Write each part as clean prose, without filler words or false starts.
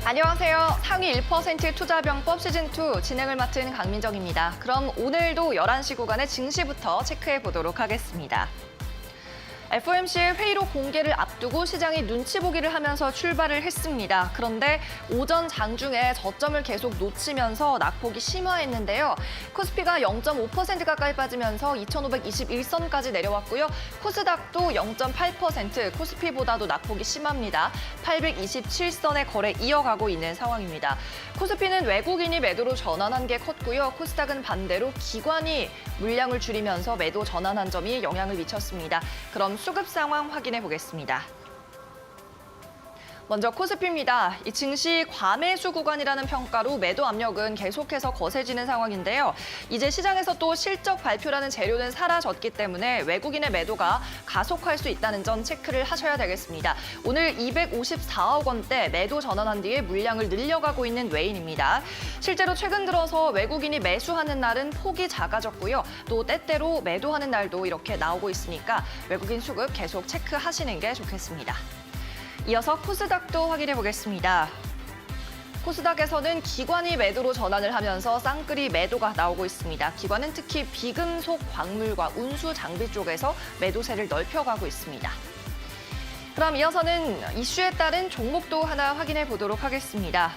안녕하세요. 상위 1% 투자병법 시즌2 진행을 맡은 강민정입니다. 그럼 오늘도 11시 구간의 증시부터 체크해 보도록 하겠습니다. FOMC의 회의록 공개를 앞두고 시장이 눈치 보기를 하면서 출발을 했습니다. 그런데 오전 장중에 저점을 계속 놓치면서 낙폭이 심화했는데요. 코스피가 0.5% 가까이 빠지면서 2,521선까지 내려왔고요. 코스닥도 0.8%, 코스피보다도 낙폭이 심합니다. 827선의 거래 이어가고 있는 상황입니다. 코스피는 외국인이 매도로 전환한 게 컸고요. 코스닥은 반대로 기관이 물량을 줄이면서 매도 전환한 점이 영향을 미쳤습니다. 그럼 수급 상황 확인해 보겠습니다. 먼저 코스피입니다. 이 증시 과매수 구간이라는 평가로 매도 압력은 계속해서 거세지는 상황인데요. 이제 시장에서 또 실적 발표라는 재료는 사라졌기 때문에 외국인의 매도가 가속할 수 있다는 점 체크를 하셔야 되겠습니다. 오늘 254억 원대 매도 전환한 뒤에 물량을 늘려가고 있는 외인입니다. 실제로 최근 들어서 외국인이 매수하는 날은 폭이 작아졌고요. 또 때때로 매도하는 날도 이렇게 나오고 있으니까 외국인 수급 계속 체크하시는 게 좋겠습니다. 이어서 코스닥도 확인해 보겠습니다. 코스닥에서는 기관이 매도로 전환을 하면서 쌍끌이 매도가 나오고 있습니다. 기관은 특히 비금속, 광물과 운수 장비 쪽에서 매도세를 넓혀가고 있습니다. 그럼 이어서는 이슈에 따른 종목도 하나 확인해 보도록 하겠습니다.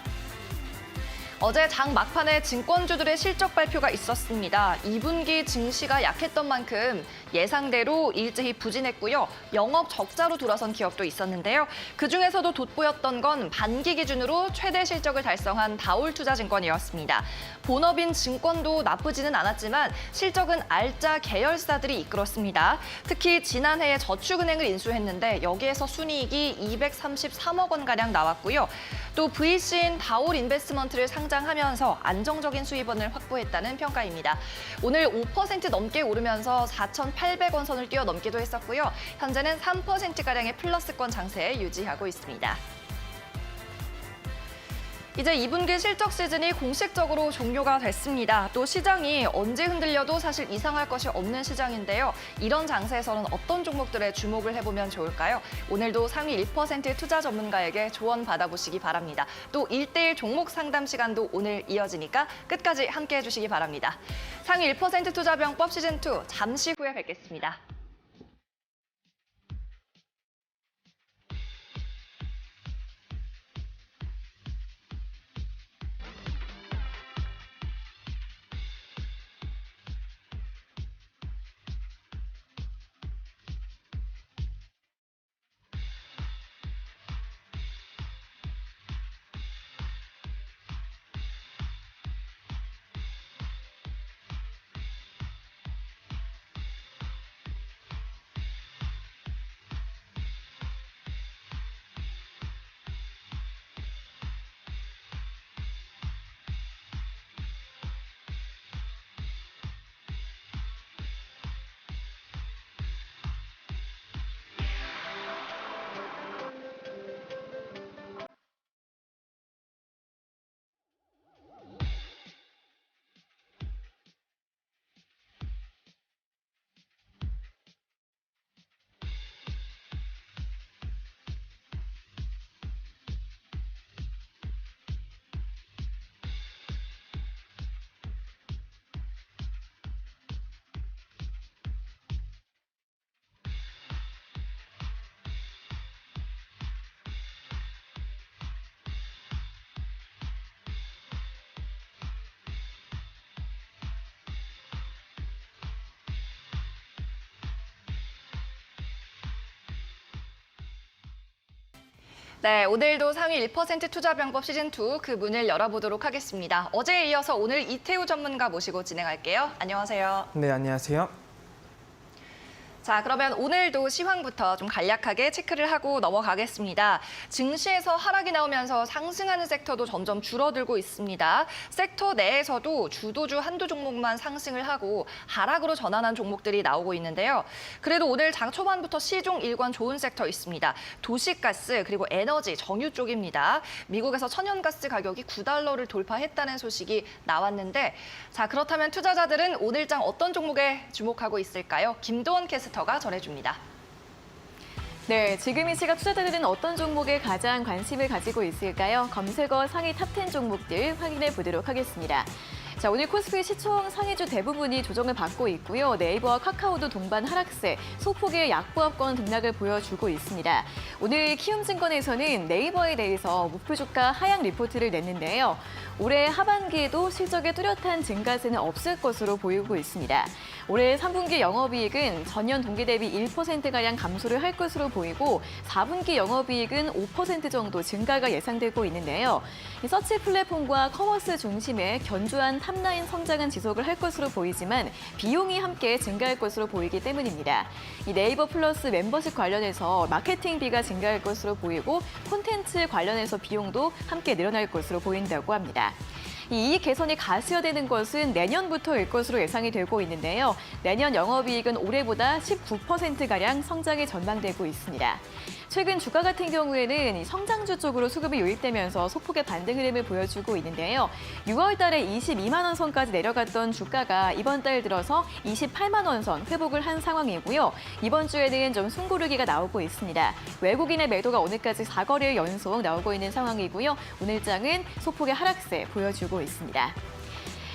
어제 장 막판에 증권주들의 실적 발표가 있었습니다. 2분기 증시가 약했던 만큼 예상대로 일제히 부진했고요. 영업 적자로 돌아선 기업도 있었는데요. 그중에서도 돋보였던 건 반기 기준으로 최대 실적을 달성한 다올투자증권이었습니다. 본업인 증권도 나쁘지는 않았지만 실적은 알짜 계열사들이 이끌었습니다. 특히 지난해에 저축은행을 인수했는데 여기에서 순이익이 233억 원가량 나왔고요. 또 VC인 다올인베스트먼트를 상장하면서 안정적인 수입원을 확보했다는 평가입니다. 오늘 5% 넘게 오르면서 4,800원 선을 뛰어넘기도 했었고요. 현재는 3%가량의 플러스권 장세 유지하고 있습니다. 이제 2분기 실적 시즌이 공식적으로 종료가 됐습니다. 또 시장이 언제 흔들려도 사실 이상할 것이 없는 시장인데요. 이런 장세에서는 어떤 종목들에 주목을 해보면 좋을까요? 오늘도 상위 1% 투자 전문가에게 조언 받아보시기 바랍니다. 또 1:1 종목 상담 시간도 오늘 이어지니까 끝까지 함께해 주시기 바랍니다. 상위 1% 투자병법 시즌2 잠시 후에 뵙겠습니다. 네, 오늘도 상위 1% 투자병법 시즌2 그 문을 열어보도록 하겠습니다. 어제에 이어서 오늘 이태우 전문가 모시고 진행할게요. 안녕하세요. 네, 안녕하세요. 자, 그러면 오늘도 시황부터 좀 간략하게 체크를 하고 넘어가겠습니다. 증시에서 하락이 나오면서 상승하는 섹터도 점점 줄어들고 있습니다. 섹터 내에서도 주도주 한두 종목만 상승을 하고 하락으로 전환한 종목들이 나오고 있는데요. 그래도 오늘 장 초반부터 시종 일관 좋은 섹터 있습니다. 도시가스 그리고 에너지, 정유 쪽입니다. 미국에서 천연가스 가격이 $9를 돌파했다는 소식이 나왔는데 자, 그렇다면 투자자들은 오늘장 어떤 종목에 주목하고 있을까요? 김도원 캐스터가 전해줍니다. 네, 지금 이 시각 투자자들은 어떤 종목에 가장 관심을 가지고 있을까요? 검색어 상위 탑10 종목들 확인해 보도록 하겠습니다. 자, 오늘 코스피 시총 상위주 대부분이 조정을 받고 있고요. 네이버와 카카오도 동반 하락세, 소폭의 약보합권 등락을 보여주고 있습니다. 오늘 키움증권에서는 네이버에 대해서 목표 주가 하향 리포트를 냈는데요. 올해 하반기에도 실적에 뚜렷한 증가세는 없을 것으로 보이고 있습니다. 올해 3분기 영업이익은 전년 동기 대비 1%가량 감소를 할 것으로 보이고 4분기 영업이익은 5% 정도 증가가 예상되고 있는데요. 이 서치 플랫폼과 커머스 중심의 견조한 탑라인 성장은 지속을 할 것으로 보이지만 비용이 함께 증가할 것으로 보이기 때문입니다. 이 네이버 플러스 멤버십 관련해서 마케팅비가 증가할 것으로 보이고 콘텐츠 관련해서 비용도 함께 늘어날 것으로 보인다고 합니다. 이 이익 개선이 가시화되는 것은 내년부터일 것으로 예상이 되고 있는데요. 내년 영업이익은 올해보다 19%가량 성장이 전망되고 있습니다. 최근 주가 같은 경우에는 성장주 쪽으로 수급이 유입되면서 소폭의 반등 흐름을 보여주고 있는데요. 6월 달에 22만 원 선까지 내려갔던 주가가 이번 달 들어서 28만 원 선 회복을 한 상황이고요. 이번 주에는 좀 숨고르기가 나오고 있습니다. 외국인의 매도가 오늘까지 4거래일 연속 나오고 있는 상황이고요. 오늘장은 소폭의 하락세 보여주고 있습니다.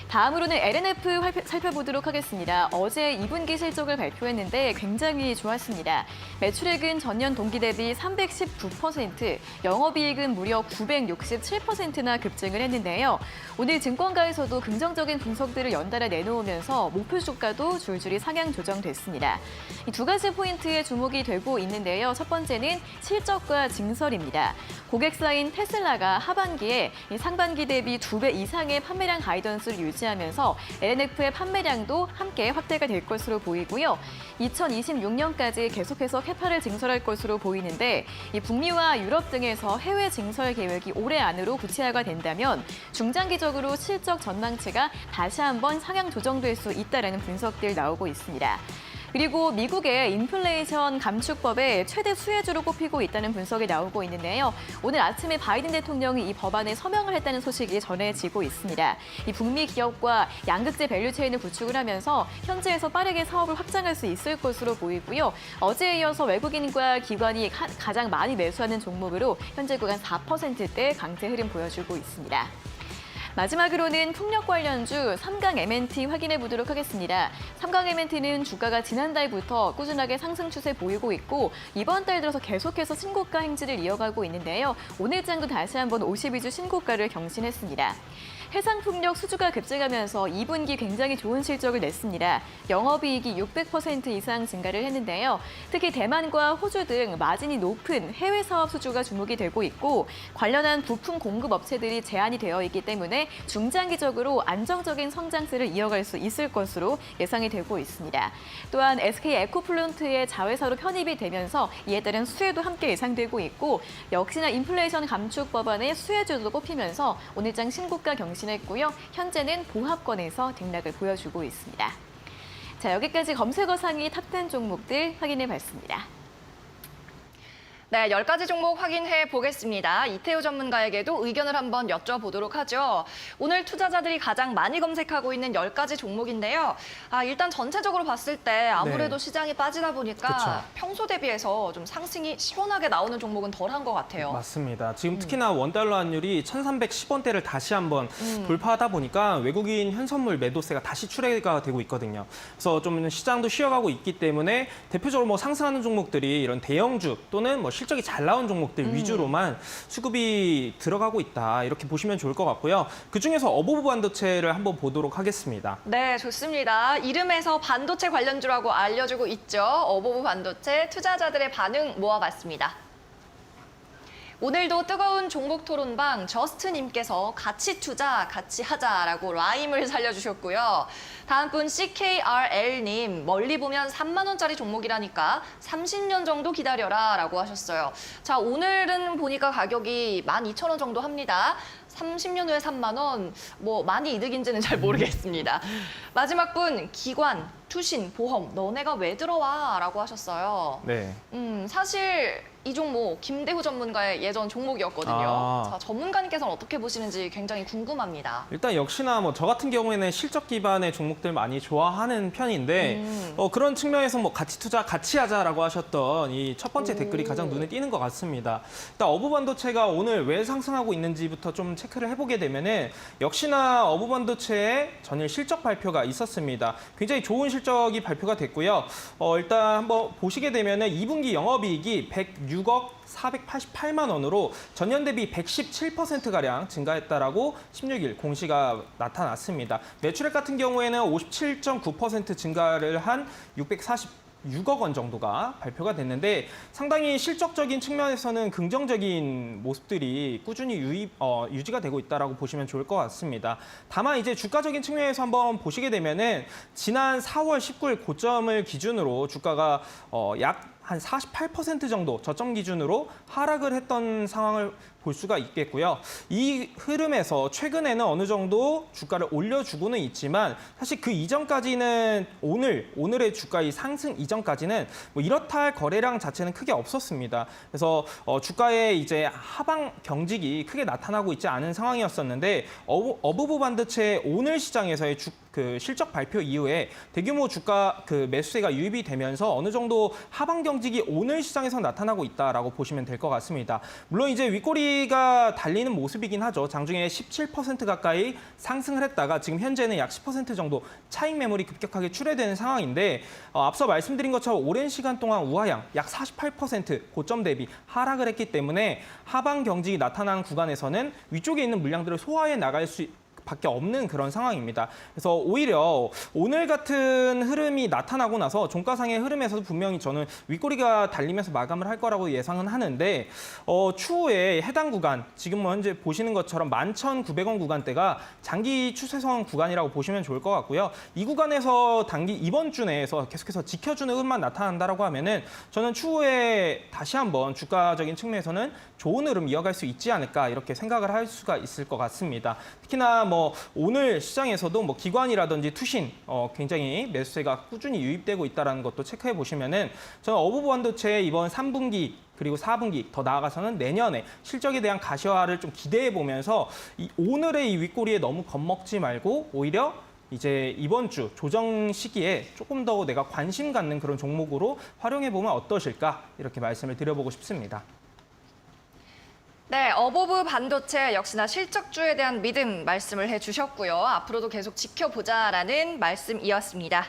다음으로는 LNF 살펴보도록 하겠습니다. 어제 2분기 실적을 발표했는데 굉장히 좋았습니다. 매출액은 전년 동기 대비 319%, 영업이익은 무려 967%나 급증을 했는데요. 오늘 증권가에서도 긍정적인 분석들을 연달아 내놓으면서 목표 주가도 줄줄이 상향 조정됐습니다. 이 두 가지 포인트에 주목이 되고 있는데요. 첫 번째는 실적과 증설입니다. 고객사인 테슬라가 하반기에 상반기 대비 2배 이상의 판매량 가이던스를 유지하면서 LNF의 판매량도 함께 확대가 될 것으로 보이고요. 2026년까지 계속해서 캐파를 증설할 것으로 보이는데 이 북미와 유럽 등에서 해외 증설 계획이 올해 안으로 구체화가 된다면 중장기적으로 실적 전망치가 다시 한번 상향 조정될 수 있다는 분석들 나오고 있습니다. 그리고 미국의 인플레이션 감축법의 최대 수혜주로 꼽히고 있다는 분석이 나오고 있는데요. 오늘 아침에 바이든 대통령이 이 법안에 서명을 했다는 소식이 전해지고 있습니다. 이 북미 기업과 양극재 밸류체인을 구축을 하면서 현지에서 빠르게 사업을 확장할 수 있을 것으로 보이고요. 어제에 이어서 외국인과 기관이 가장 많이 매수하는 종목으로 현재 구간 4%대 강세 흐름 보여주고 있습니다. 마지막으로는 풍력 관련주 삼강 M&T 확인해 보도록 하겠습니다. 삼강 M&T는 주가가 지난달부터 꾸준하게 상승 추세 보이고 있고 이번 달 들어서 계속해서 신고가 행진을 이어가고 있는데요. 오늘장도 다시 한번 52주 신고가를 경신했습니다. 해상풍력 수주가 급증하면서 2분기 굉장히 좋은 실적을 냈습니다. 영업이익이 600% 이상 증가를 했는데요. 특히 대만과 호주 등 마진이 높은 해외 사업 수주가 주목이 되고 있고 관련한 부품 공급 업체들이 제한이 되어 있기 때문에 중장기적으로 안정적인 성장세를 이어갈 수 있을 것으로 예상이 되고 있습니다. 또한 SK 에코플론트의 자회사로 편입이 되면서 이에 따른 수혜도 함께 예상되고 있고 역시나 인플레이션 감축 법안의 수혜주도 꼽히면서 오늘장 신고가 경신했고요. 현재는 보합권에서 등락을 보여주고 있습니다. 자, 여기까지 검색어 상위 탑10 종목들 확인해 봤습니다. 네, 10가지 종목 확인해 보겠습니다. 이태우 전문가에게도 의견을 한번 여쭤보도록 하죠. 오늘 투자자들이 가장 많이 검색하고 있는 10가지 종목인데요. 일단 전체적으로 봤을 때 아무래도 시장이 빠지다 보니까 그쵸. 평소 대비해서 좀 상승이 시원하게 나오는 종목은 덜한 것 같아요. 맞습니다. 지금 특히나 원달러 환율이 1,310원대를 다시 한번 돌파하다 보니까 외국인 현선물 매도세가 다시 출회가 되고 있거든요. 그래서 좀 시장도 쉬어가고 있기 때문에 대표적으로 뭐 상승하는 종목들이 이런 대형주 또는 뭐 실적이 잘 나온 종목들 위주로만 수급이 들어가고 있다. 이렇게 보시면 좋을 것 같고요. 그중에서 어보브 반도체를 한번 보도록 하겠습니다. 네, 좋습니다. 이름에서 반도체 관련주라고 알려주고 있죠. 어보브 반도체 투자자들의 반응 모아봤습니다. 오늘도 뜨거운 종목 토론방 저스트님께서 같이 투자, 같이 하자라고 라임을 살려주셨고요. 다음 분 CKRL님, 멀리 보면 3만 원짜리 종목이라니까 30년 정도 기다려라 라고 하셨어요. 자, 오늘은 보니까 가격이 12,000원 정도 합니다. 30년 후에 3만 원, 뭐 많이 이득인지는 잘 모르겠습니다. 마지막 분, 기관, 투신, 보험, 너네가 왜 들어와? 라고 하셨어요. 네. 사실 이 종목 김대후 전문가의 예전 종목이었거든요. 자, 전문가님께서는 어떻게 보시는지 굉장히 궁금합니다. 일단 역시나 뭐 저 같은 경우에는 실적 기반의 종목들 많이 좋아하는 편인데 그런 측면에서 뭐 같이 투자, 같이 하자라고 하셨던 이 첫 번째 댓글이 가장 눈에 띄는 것 같습니다. 일단 어부반도체가 오늘 왜 상승하고 있는지부터 좀 체크를 해보게 되면은 역시나 어부반도체의 전일 실적 발표가 있었습니다. 굉장히 좋은 실적이 발표가 됐고요. 일단 한번 보시게 되면은 2분기 영업이익이 106억 488만 원으로 전년 대비 117%가량 증가했다라고 16일 공시가 나타났습니다. 매출액 같은 경우에는 57.9% 증가를 한 646억 원 정도가 발표가 됐는데 상당히 실적적인 측면에서는 긍정적인 모습들이 꾸준히 유지가 되고 있다라고 보시면 좋을 것 같습니다. 다만 이제 주가적인 측면에서 한번 보시게 되면은 지난 4월 19일 고점을 기준으로 주가가 약 한 48% 정도 저점 기준으로 하락을 했던 상황을 볼 수가 있겠고요. 이 흐름에서 최근에는 어느 정도 주가를 올려주고는 있지만 사실 그 이전까지는 오늘의 주가의 상승 이전까지는 뭐 이렇다 할 거래량 자체는 크게 없었습니다. 그래서 주가의 이제 하방 경직이 크게 나타나고 있지 않은 상황이었었는데 어부부 반도체 오늘 시장에서의 그 실적 발표 이후에 대규모 주가 그 매수세가 유입이 되면서 어느 정도 하방 경직이 오늘 시장에서 나타나고 있다라고 보시면 될 것 같습니다. 물론 이제 윗꼬리가 달리는 모습이긴 하죠. 장중에 17% 가까이 상승을 했다가 지금 현재는 약 10% 정도 차익 매물이 급격하게 출회되는 상황인데 앞서 말씀드린 것처럼 오랜 시간 동안 우하향 약 48% 고점 대비 하락을 했기 때문에 하방 경직이 나타나는 구간에서는 위쪽에 있는 물량들을 소화해 나갈 수 밖에 없는 그런 상황입니다. 그래서 오히려 오늘 같은 흐름이 나타나고 나서 종가상의 흐름에서도 분명히 저는 윗꼬리가 달리면서 마감을 할 거라고 예상은 하는데 추후에 해당 구간 지금 현재 보시는 것처럼 11,900원 구간대가 장기 추세선 구간이라고 보시면 좋을 것 같고요. 이 구간에서 단기 이번 주 내에서 계속해서 지켜주는 흐름만 나타난다라고 하면은 저는 추후에 다시 한번 주가적인 측면에서는 좋은 흐름 이어갈 수 있지 않을까 이렇게 생각을 할 수가 있을 것 같습니다. 특히나 뭐 오늘 시장에서도 뭐 기관이라든지 투신 굉장히 매수세가 꾸준히 유입되고 있다는 것도 체크해 보시면은 저는 어부부 반도체의 이번 3분기 그리고 4분기 더 나아가서는 내년에 실적에 대한 가시화를 좀 기대해 보면서 오늘의 이 윗꼬리에 너무 겁먹지 말고 오히려 이제 이번 주 조정 시기에 조금 더 내가 관심 갖는 그런 종목으로 활용해 보면 어떠실까 이렇게 말씀을 드려보고 싶습니다. 네, 어부부 반도체 역시나 실적주에 대한 믿음 말씀을 해주셨고요. 앞으로도 계속 지켜보자라는 말씀이었습니다.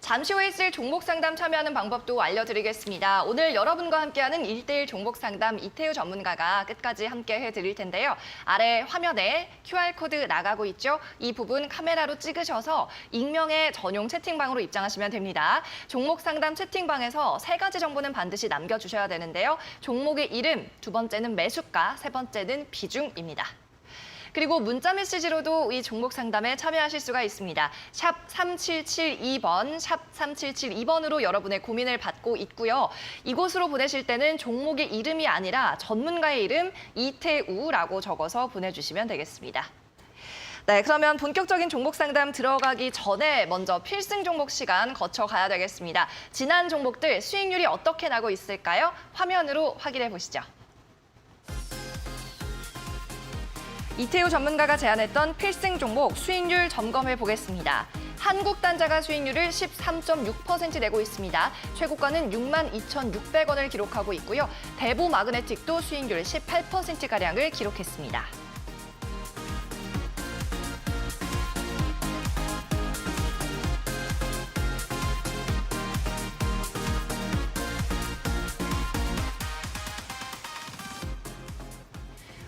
잠시 후에 있을 종목 상담 참여하는 방법도 알려드리겠습니다. 오늘 여러분과 함께하는 1대1 종목 상담 이태우 전문가가 끝까지 함께 해드릴 텐데요. 아래 화면에 QR코드 나가고 있죠? 이 부분 카메라로 찍으셔서 익명의 전용 채팅방으로 입장하시면 됩니다. 종목 상담 채팅방에서 3가지 정보는 반드시 남겨주셔야 되는데요. 종목의 이름, 2번째는 매수가, 3번째는 비중입니다. 그리고 문자 메시지로도 이 종목 상담에 참여하실 수가 있습니다. 샵 3772번, 샵 3772번으로 여러분의 고민을 받고 있고요. 이곳으로 보내실 때는 종목의 이름이 아니라 전문가의 이름 이태우라고 적어서 보내주시면 되겠습니다. 네, 그러면 본격적인 종목 상담 들어가기 전에 먼저 필승 종목 시간 거쳐가야 되겠습니다. 지난 종목들 수익률이 어떻게 나고 있을까요? 화면으로 확인해 보시죠. 이태우 전문가가 제안했던 필승 종목 수익률 점검해 보겠습니다. 한국단자가 수익률을 13.6% 내고 있습니다. 최고가는 62,600원을 기록하고 있고요. 대보 마그네틱도 수익률 18%가량을 기록했습니다.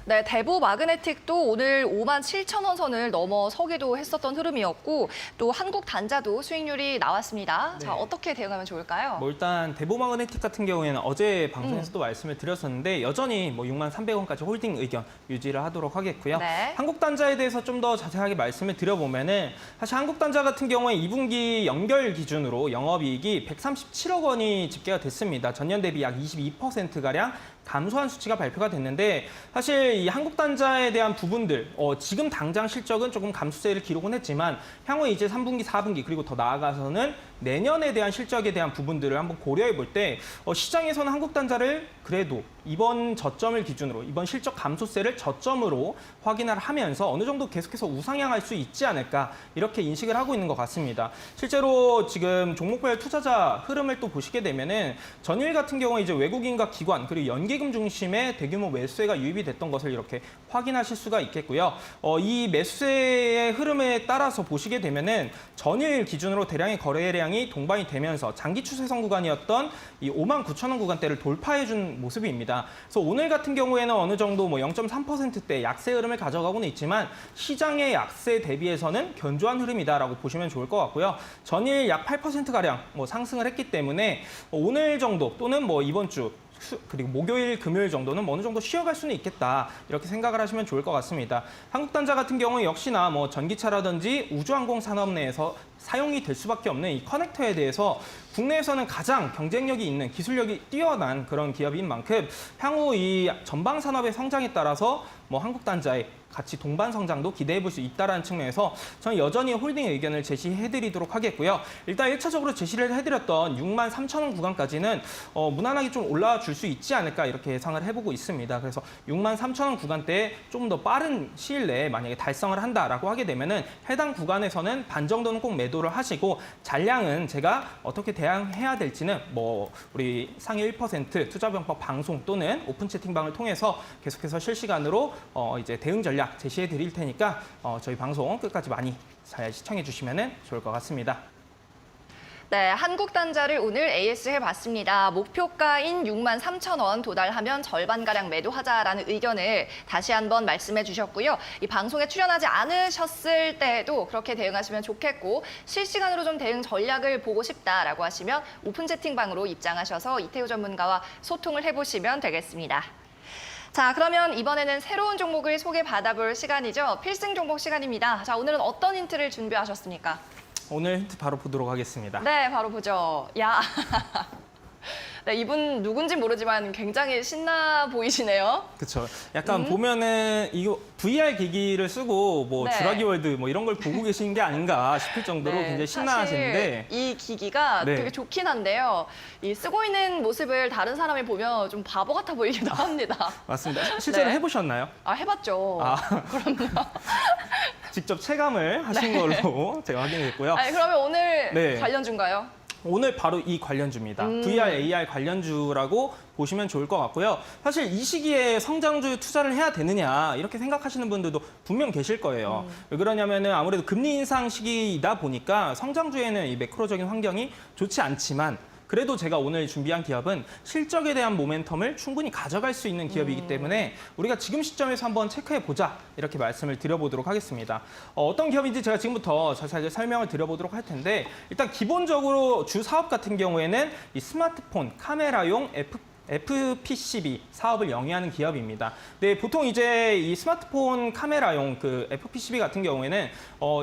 네, 대보 마그네틱도 오늘 57,000원 선을 넘어서기도 했었던 흐름이었고 또 한국 단자도 수익률이 나왔습니다. 네. 자, 어떻게 대응하면 좋을까요? 뭐 일단 대보 마그네틱 같은 경우에는 어제 방송에서도 말씀을 드렸었는데 여전히 뭐 63,300원까지 홀딩 의견 유지를 하도록 하겠고요. 네. 한국 단자에 대해서 좀 더 자세하게 말씀을 드려보면은 사실 한국 단자 같은 경우에 2분기 연결 기준으로 영업이익이 137억 원이 집계가 됐습니다. 전년 대비 약 22%가량 감소한 수치가 발표가 됐는데 사실 사실 이 한국단자에 대한 부분들, 지금 당장 실적은 조금 감소세를 기록은 했지만 향후 이제 3분기, 4분기 그리고 더 나아가서는 내년에 대한 실적에 대한 부분들을 한번 고려해 볼 때 시장에서는 한국단자를 그래도 이번 저점을 기준으로 이번 실적 감소세를 저점으로 확인을 하면서 어느 정도 계속해서 우상향할 수 있지 않을까 이렇게 인식을 하고 있는 것 같습니다. 실제로 지금 종목별 투자자 흐름을 또 보시게 되면은 전일 같은 경우에 이제 외국인과 기관 그리고 연기금 중심의 대규모 매수세가 유입이 됐던 것을 이렇게 확인하실 수가 있겠고요. 이 매수세의 흐름에 따라서 보시게 되면은 전일 기준으로 대량의 거래량이 동반이 되면서 장기 추세선 구간이었던 이 59,000원 구간대를 돌파해준 모습입니다. 그래서 오늘 같은 경우에는 어느 정도 뭐 0.3%대 약세 흐름을 가져가고는 있지만 시장의 약세 대비해서는 견조한 흐름이다라고 보시면 좋을 것 같고요. 전일 약 8%가량 상승을 했기 때문에 오늘 정도 또는 이번 주 그리고 목요일, 금요일 정도는 어느 정도 쉬어갈 수는 있겠다 이렇게 생각을 하시면 좋을 것 같습니다. 한국단자 같은 경우는 역시나 전기차라든지 우주항공 산업 내에서 사용이 될 수밖에 없는 이 커넥터에 대해서 국내에서는 가장 경쟁력이 있는 기술력이 뛰어난 그런 기업인 만큼 향후 이 전방 산업의 성장에 따라서 한국단자의 같이 동반 성장도 기대해 볼 수 있다는 측면에서 저는 여전히 홀딩 의견을 제시해드리도록 하겠고요. 일단 1차적으로 제시를 해드렸던 63,000원 구간까지는 무난하게 좀 올라와 줄 수 있지 않을까 이렇게 예상을 해보고 있습니다. 그래서 63,000원 구간대에 좀 더 빠른 시일 내에 만약에 달성을 한다라고 하게 되면은 해당 구간에서는 반 정도는 꼭 매도를 하시고 잔량은 제가 어떻게 대응해야 될지는 우리 상위 1% 투자병법 방송 또는 오픈 채팅방을 통해서 계속해서 실시간으로 이제 대응 전략 제시해 드릴 테니까 저희 방송 끝까지 많이 잘 시청해 주시면 좋을 것 같습니다. 네, 한국단자를 오늘 AS 해봤습니다. 목표가인 63,000원 도달하면 절반가량 매도하자라는 의견을 다시 한번 말씀해 주셨고요. 이 방송에 출연하지 않으셨을 때에도 그렇게 대응하시면 좋겠고 실시간으로 좀 대응 전략을 보고 싶다라고 하시면 오픈 채팅방으로 입장하셔서 이태우 전문가와 소통을 해보시면 되겠습니다. 자, 그러면 이번에는 새로운 종목을 소개받아볼 시간이죠. 필승 종목 시간입니다. 자, 오늘은 어떤 힌트를 준비하셨습니까? 오늘 힌트 바로 보도록 하겠습니다. 네, 바로 보죠. 야. 네, 이분 누군지 모르지만 굉장히 신나 보이시네요. 그렇죠. 약간 보면은 이거 VR 기기를 쓰고 네. 주라기 월드 이런 걸 보고 계신 게 아닌가 싶을 정도로 네, 굉장히 신나하시는데 사실 이 기기가 네. 되게 좋긴 한데요. 이 쓰고 있는 모습을 다른 사람이 보면 좀 바보 같아 보이기도 합니다. 맞습니다. 실제로 네. 해보셨나요? 아, 해봤죠. 그럼요. 직접 체감을 하신 걸로 제가 확인했고요. 아니, 그러면 오늘 네. 관련주인가요? 오늘 바로 이 관련주입니다. VR, AR 관련주라고 보시면 좋을 것 같고요. 사실 이 시기에 성장주 투자를 해야 되느냐 이렇게 생각하시는 분들도 분명 계실 거예요. 왜 그러냐면은 아무래도 금리 인상 시기이다 보니까 성장주에는 이 매크로적인 환경이 좋지 않지만 그래도 제가 오늘 준비한 기업은 실적에 대한 모멘텀을 충분히 가져갈 수 있는 기업이기 때문에 우리가 지금 시점에서 한번 체크해보자 이렇게 말씀을 드려보도록 하겠습니다. 어떤 기업인지 제가 지금부터 자세하게 설명을 드려보도록 할 텐데 일단 기본적으로 주 사업 같은 경우에는 이 스마트폰 카메라용 FPCB 사업을 영위하는 기업입니다. 네, 보통 이제 이 스마트폰 카메라용 그 FPCB 같은 경우에는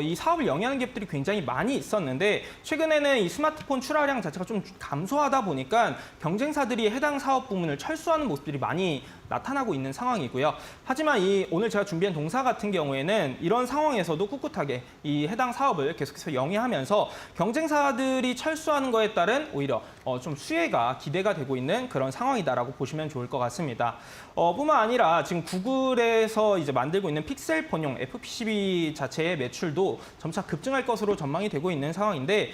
이 사업을 영위하는 기업들이 굉장히 많이 있었는데 최근에는 이 스마트폰 출하량 자체가 좀 감소하다 보니까 경쟁사들이 해당 사업 부문을 철수하는 모습들이 많이 나타나고 있는 상황이고요. 하지만 오늘 제가 준비한 동사 같은 경우에는 이런 상황에서도 꿋꿋하게 이 해당 사업을 계속해서 영위하면서 경쟁사들이 철수하는 거에 따른 오히려 좀 수혜가 기대가 되고 있는 그런 상황이다라고 보시면 좋을 것 같습니다. 뿐만 아니라 지금 구글에서 이제 만들고 있는 픽셀폰용 FPCB 자체의 매출도 점차 급증할 것으로 전망이 되고 있는 상황인데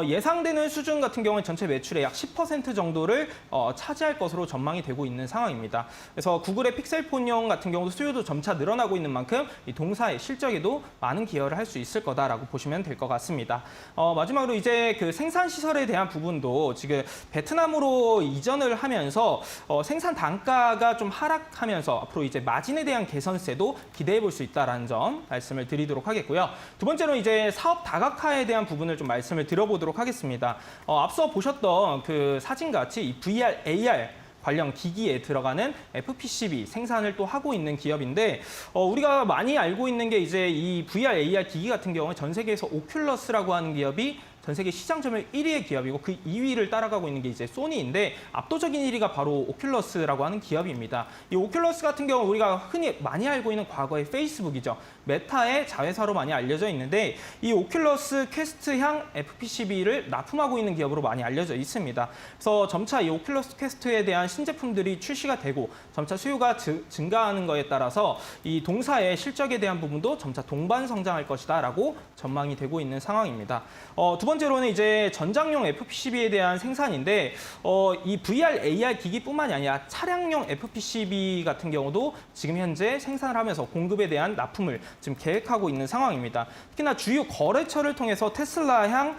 예상되는 수준 같은 경우는 전체 매출의 약 10% 정도를 차지할 것으로 전망이 되고 있는 상황입니다. 그래서 구글의 픽셀폰용 같은 경우도 수요도 점차 늘어나고 있는 만큼 이 동사의 실적에도 많은 기여를 할 수 있을 거다라고 보시면 될 것 같습니다. 마지막으로 이제 그 생산 시설에 대한 부분도 지금 베트남으로 이전을 하면서 생산 단가가 좀 하락하면서 앞으로 이제 마진에 대한 개선세도 기대해 볼 수 있다라는 점 말씀을 드리도록 하겠고요. 두 번째로 이제 사업 다각화에 대한 부분을 좀 말씀을 드려보도록 하겠습니다. 앞서 보셨던 그 사진같이 이 VR, AR 관련 기기에 들어가는 FPCB 생산을 또 하고 있는 기업인데 우리가 많이 알고 있는 게 이제 이 VR, AR 기기 같은 경우는 전 세계에서 오큘러스라고 하는 기업이 전 세계 시장 점유율 1위의 기업이고 그 2위를 따라가고 있는 게 이제 소니인데 압도적인 1위가 바로 오큘러스라고 하는 기업입니다. 이 오큘러스 같은 경우 우리가 흔히 많이 알고 있는 과거의 페이스북이죠. 메타의 자회사로 많이 알려져 있는데 이 오큘러스 퀘스트향 FPCB를 납품하고 있는 기업으로 많이 알려져 있습니다. 그래서 점차 이 오큘러스 퀘스트에 대한 신제품들이 출시가 되고 점차 수요가 증가하는 것에 따라서 이 동사의 실적에 대한 부분도 점차 동반 성장할 것이다라고 전망이 되고 있는 상황입니다. 두 번째로는 이제 전장용 FPCB에 대한 생산인데 이 VR, AR 기기뿐만이 아니라 차량용 FPCB 같은 경우도 지금 현재 생산을 하면서 공급에 대한 납품을 지금 계획하고 있는 상황입니다. 특히나 주요 거래처를 통해서 테슬라향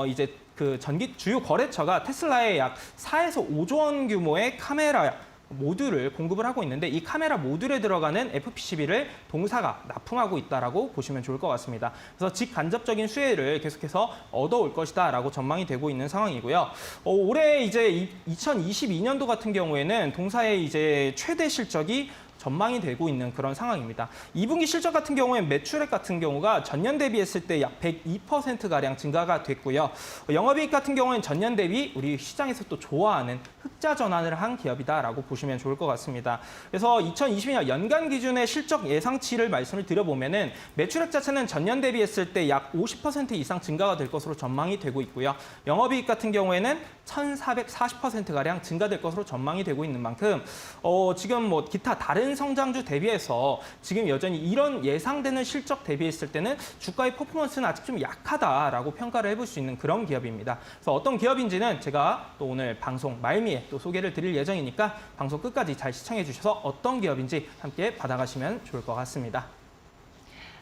이제 그 주요 거래처가 테슬라에 약 4에서 5조 원 규모의 카메라 모듈을 공급을 하고 있는데 이 카메라 모듈에 들어가는 FPCB를 동사가 납품하고 있다라고 보시면 좋을 것 같습니다. 그래서 직간접적인 수혜를 계속해서 얻어올 것이다라고 전망이 되고 있는 상황이고요. 올해 이제 2022년도 같은 경우에는 동사의 이제 최대 실적이 전망이 되고 있는 그런 상황입니다. 2분기 실적 같은 경우에 매출액 같은 경우가 전년 대비했을 때 약 102%가량 증가가 됐고요. 영업이익 같은 경우에는 전년 대비 우리 시장에서 또 좋아하는 흑자 전환을 한 기업이다라고 보시면 좋을 것 같습니다. 그래서 2022년 연간 기준의 실적 예상치를 말씀을 드려보면은 매출액 자체는 전년 대비했을 때 약 50% 이상 증가가 될 것으로 전망이 되고 있고요. 영업이익 같은 경우에는 1,440%가량 증가될 것으로 전망이 되고 있는 만큼 지금 뭐 기타 다른 성장주 대비해서 지금 여전히 이런 예상되는 실적 대비했을 때는 주가의 퍼포먼스는 아직 좀 약하다라고 평가를 해볼 수 있는 그런 기업입니다. 그래서 어떤 기업인지는 제가 또 오늘 방송 말미에 또 소개를 드릴 예정이니까 방송 끝까지 잘 시청해 주셔서 어떤 기업인지 함께 받아가시면 좋을 것 같습니다.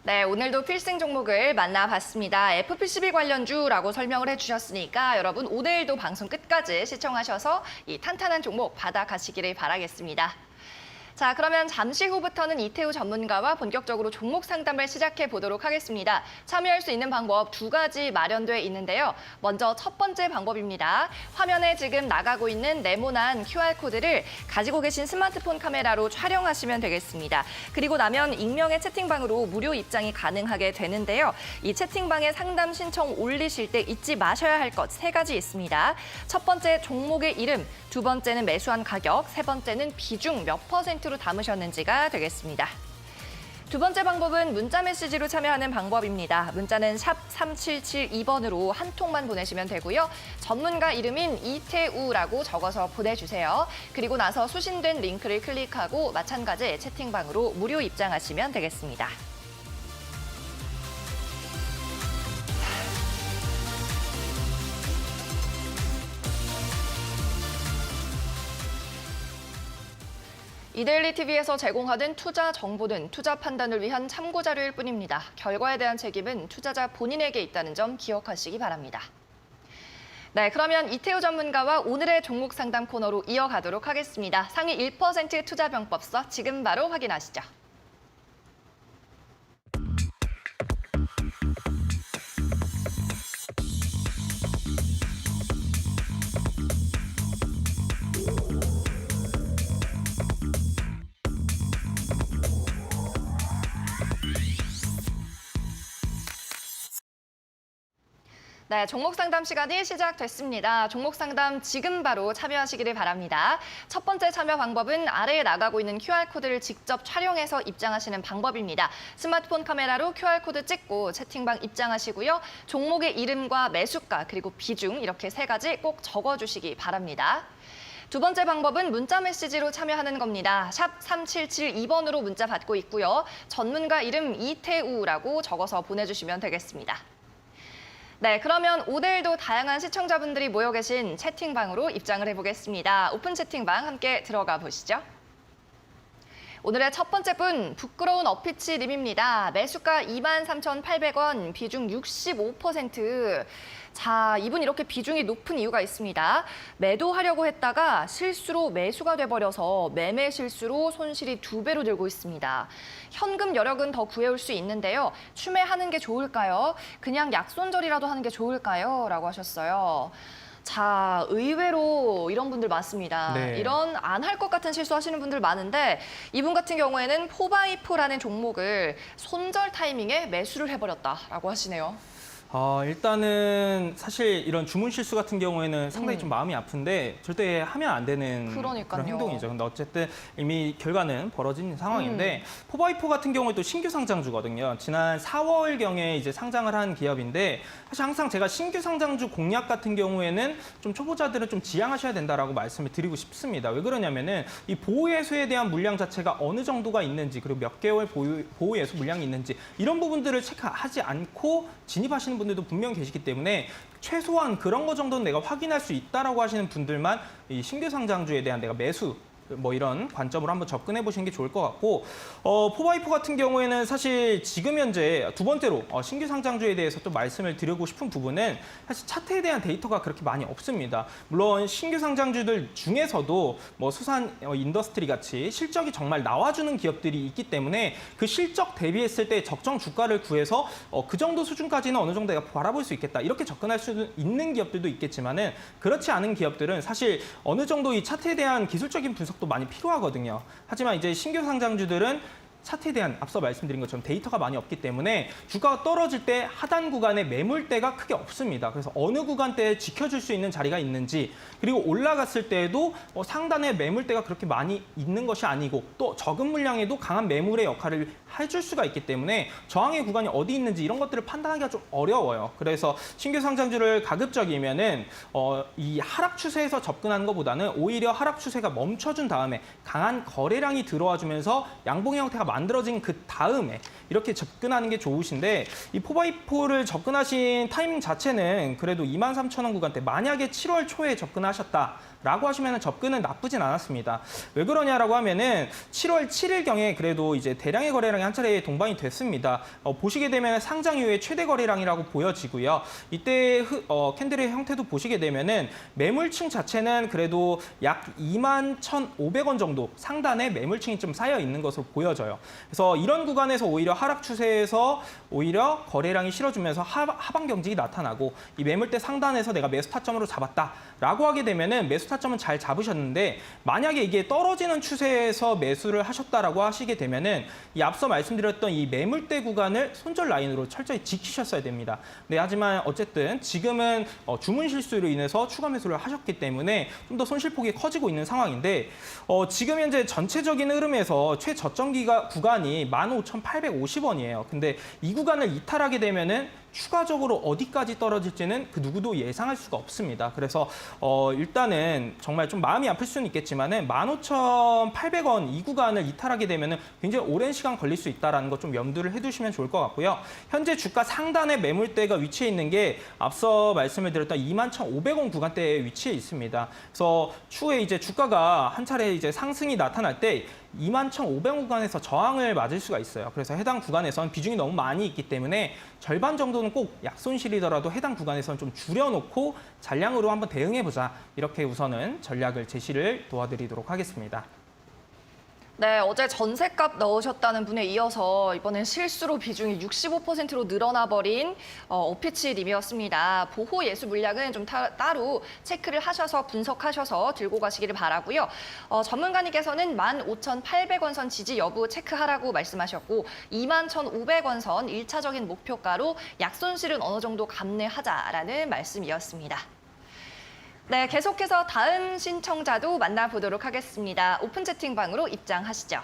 네, 오늘도 필승 종목을 만나봤습니다. FPCB 관련주라고 설명을 해주셨으니까 여러분 오늘도 방송 끝까지 시청하셔서 이 탄탄한 종목 받아가시기를 바라겠습니다. 자, 그러면 잠시 후부터는 이태우 전문가와 본격적으로 종목 상담을 시작해 보도록 하겠습니다. 참여할 수 있는 방법 2가지 마련돼 있는데요. 먼저 첫 번째 방법입니다. 화면에 지금 나가고 있는 네모난 QR코드를 가지고 계신 스마트폰 카메라로 촬영하시면 되겠습니다. 그리고 나면 익명의 채팅방으로 무료 입장이 가능하게 되는데요. 이 채팅방에 상담 신청 올리실 때 잊지 마셔야 할 것 3가지 있습니다. 첫 번째 종목의 이름, 두 번째는 매수한 가격, 세 번째는 비중 몇 %로 담으셨는지가 되겠습니다. 두 번째 방법은 문자 메시지로 참여하는 방법입니다. 문자는 샵 3772번으로 한 통만 보내시면 되고요. 전문가 이름인 이태우라고 적어서 보내주세요. 그리고 나서 수신된 링크를 클릭하고 마찬가지 채팅방으로 무료 입장하시면 되겠습니다. 이데일리 TV에서 제공하는 투자 정보는 투자 판단을 위한 참고 자료일 뿐입니다. 결과에 대한 책임은 투자자 본인에게 있다는 점 기억하시기 바랍니다. 네, 그러면 이태우 전문가와 오늘의 종목 상담 코너로 이어가도록 하겠습니다. 상위 1% 투자병법서 지금 바로 확인하시죠. 네, 종목 상담 시간이 시작됐습니다. 종목 상담 지금 바로 참여하시기를 바랍니다. 첫 번째 참여 방법은 아래에 나가고 있는 QR코드를 직접 촬영해서 입장하시는 방법입니다. 스마트폰 카메라로 QR코드 찍고 채팅방 입장하시고요. 종목의 이름과 매수가 그리고 비중 이렇게 3가지 꼭 적어주시기 바랍니다. 두 번째 방법은 문자 메시지로 참여하는 겁니다. 샵 3772번으로 문자 받고 있고요. 전문가 이름 이태우라고 적어서 보내주시면 되겠습니다. 네, 그러면 오늘도 다양한 시청자분들이 모여 계신 채팅방으로 입장을 해보겠습니다. 오픈 채팅방 함께 들어가 보시죠. 오늘의 첫 번째 분, 부끄러운 어피치님입니다. 매수가 23,800원, 비중 65%. 자, 이분 이렇게 비중이 높은 이유가 있습니다. 매도하려고 했다가 실수로 매수가 돼버려서 매매 실수로 손실이 2배로 늘고 있습니다. 현금 여력은 더 구해올 수 있는데요. 추매하는 게 좋을까요? 그냥 약손절이라도 하는 게 좋을까요? 라고 하셨어요. 자, 의외로 이런 분들 많습니다. 네. 이런 안 할 것 같은 실수하시는 분들 많은데 이분 같은 경우에는 4x4라는 종목을 손절 타이밍에 매수를 해버렸다라고 하시네요. 일단은 사실 이런 주문 실수 같은 경우에는 상당히 좀 마음이 아픈데 절대 하면 안 되는 그러니까요. 그런 행동이죠. 근데 어쨌든 이미 결과는 벌어진 상황인데 포바이포 같은 경우에 또 신규 상장주거든요. 지난 4월경에 이제 상장을 한 기업인데 사실 항상 제가 신규 상장주 공략 같은 경우에는 좀 초보자들은 좀 지양하셔야 된다라고 말씀을 드리고 싶습니다. 왜 그러냐면은 이 보호예수에 대한 물량 자체가 어느 정도가 있는지 그리고 몇 개월 보호예수 물량이 있는지 이런 부분들을 체크하지 않고 진입하시는 분들도 분명 계시기 때문에 최소한 그런 거 정도는 내가 확인할 수 있다라고 하시는 분들만 이 신규 상장주에 대한 내가 매수 뭐 이런 관점으로 한번 접근해 보시는 게 좋을 것 같고 포바이포 같은 경우에는 사실 지금 현재 두 번째로 신규 상장주에 대해서 또 말씀을 드리고 싶은 부분은 사실 차트에 대한 데이터가 그렇게 많이 없습니다. 물론 신규 상장주들 중에서도 뭐 수산 인더스트리 같이 실적이 정말 나와주는 기업들이 있기 때문에 그 실적 대비했을 때 적정 주가를 구해서 그 정도 수준까지는 어느 정도 내가 바라볼 수 있겠다 이렇게 접근할 수 있는 기업들도 있겠지만은 그렇지 않은 기업들은 사실 어느 정도 이 차트에 대한 기술적인 분석 도 많이 필요하거든요. 하지만 이제 신규 상장주들은 차트에 대한 앞서 말씀드린 것처럼 데이터가 많이 없기 때문에 주가가 떨어질 때 하단 구간에 매물대가 크게 없습니다. 그래서 어느 구간대에 지켜줄 수 있는 자리가 있는지 그리고 올라갔을 때에도 상단에 매물대가 그렇게 많이 있는 것이 아니고 또 적은 물량에도 강한 매물의 역할을 해줄 수가 있기 때문에 저항의 구간이 어디 있는지 이런 것들을 판단하기가 좀 어려워요. 그래서 신규 상장주를 가급적이면은 이 하락 추세에서 접근하는 것보다는 오히려 하락 추세가 멈춰준 다음에 강한 거래량이 들어와 주면서 양봉의 형태가 만들어진 그 다음에 이렇게 접근하는 게 좋으신데 이 포바이포를 접근하신 타이밍 자체는 그래도 23,000원 구간대 만약에 7월 초에 접근하셨다라고 하시면 접근은 나쁘진 않았습니다. 왜 그러냐라고 하면은 7월 7일경에 그래도 이제 대량의 거래량이 한 차례 동반이 됐습니다. 보시게 되면 상장 이후에 최대 거래량이라고 보여지고요. 이때 캔들의 형태도 보시게 되면은 매물층 자체는 그래도 약 21,500원 정도 상단에 매물층이 좀 쌓여 있는 것으로 보여져요. 그래서 이런 구간에서 오히려 하락 추세에서 오히려 거래량이 실어주면서 하방 경직이 나타나고 이 매물대 상단에서 내가 매수 타점으로 잡았다라고 하게 되면은 매수 타점은 잘 잡으셨는데 만약에 이게 떨어지는 추세에서 매수를 하셨다라고 하시게 되면은 이 앞서 말씀드렸던 이 매물대 구간을 손절 라인으로 철저히 지키셨어야 됩니다. 네, 하지만 어쨌든 지금은 주문 실수로 인해서 추가 매수를 하셨기 때문에 좀 더 손실폭이 커지고 있는 상황인데 지금 현재 전체적인 흐름에서 최저점 구간이 15,850원이에요. 근데 이 구간을 이탈하게 되면은 추가적으로 어디까지 떨어질지는 그 누구도 예상할 수가 없습니다. 그래서 일단은 정말 좀 마음이 아플 수는 있겠지만은 15,800원 이 구간을 이탈하게 되면은 굉장히 오랜 시간 걸릴 수 있다라는 거 좀 염두를 해두시면 좋을 것 같고요. 현재 주가 상단에 매물대가 위치해 있는 게 앞서 말씀을 드렸던 21,500원 구간대에 위치해 있습니다. 그래서 추후에 이제 주가가 한 차례 이제 상승이 나타날 때 21,500원 구간에서 저항을 맞을 수가 있어요. 그래서 해당 구간에선 비중이 너무 많이 있기 때문에 절반 정도는 꼭 약손실이더라도 해당 구간에서는 좀 줄여놓고 잔량으로 한번 대응해보자. 이렇게 우선은 전략을 제시를 도와드리도록 하겠습니다. 네, 어제 전셋값 넣으셨다는 분에 이어서 이번엔 실수로 비중이 65%로 늘어나 버린 오피치님이었습니다. 보호 예수 물량은 좀 따로 체크를 하셔서 분석하셔서 들고 가시기를 바라고요. 전문가님께서는 15,800원 선 지지 여부 체크하라고 말씀하셨고 21,500원 선 1차적인 목표가로 약손실은 어느 정도 감내하자라는 말씀이었습니다. 네, 계속해서 다음 신청자도 만나보도록 하겠습니다. 오픈 채팅방으로 입장하시죠.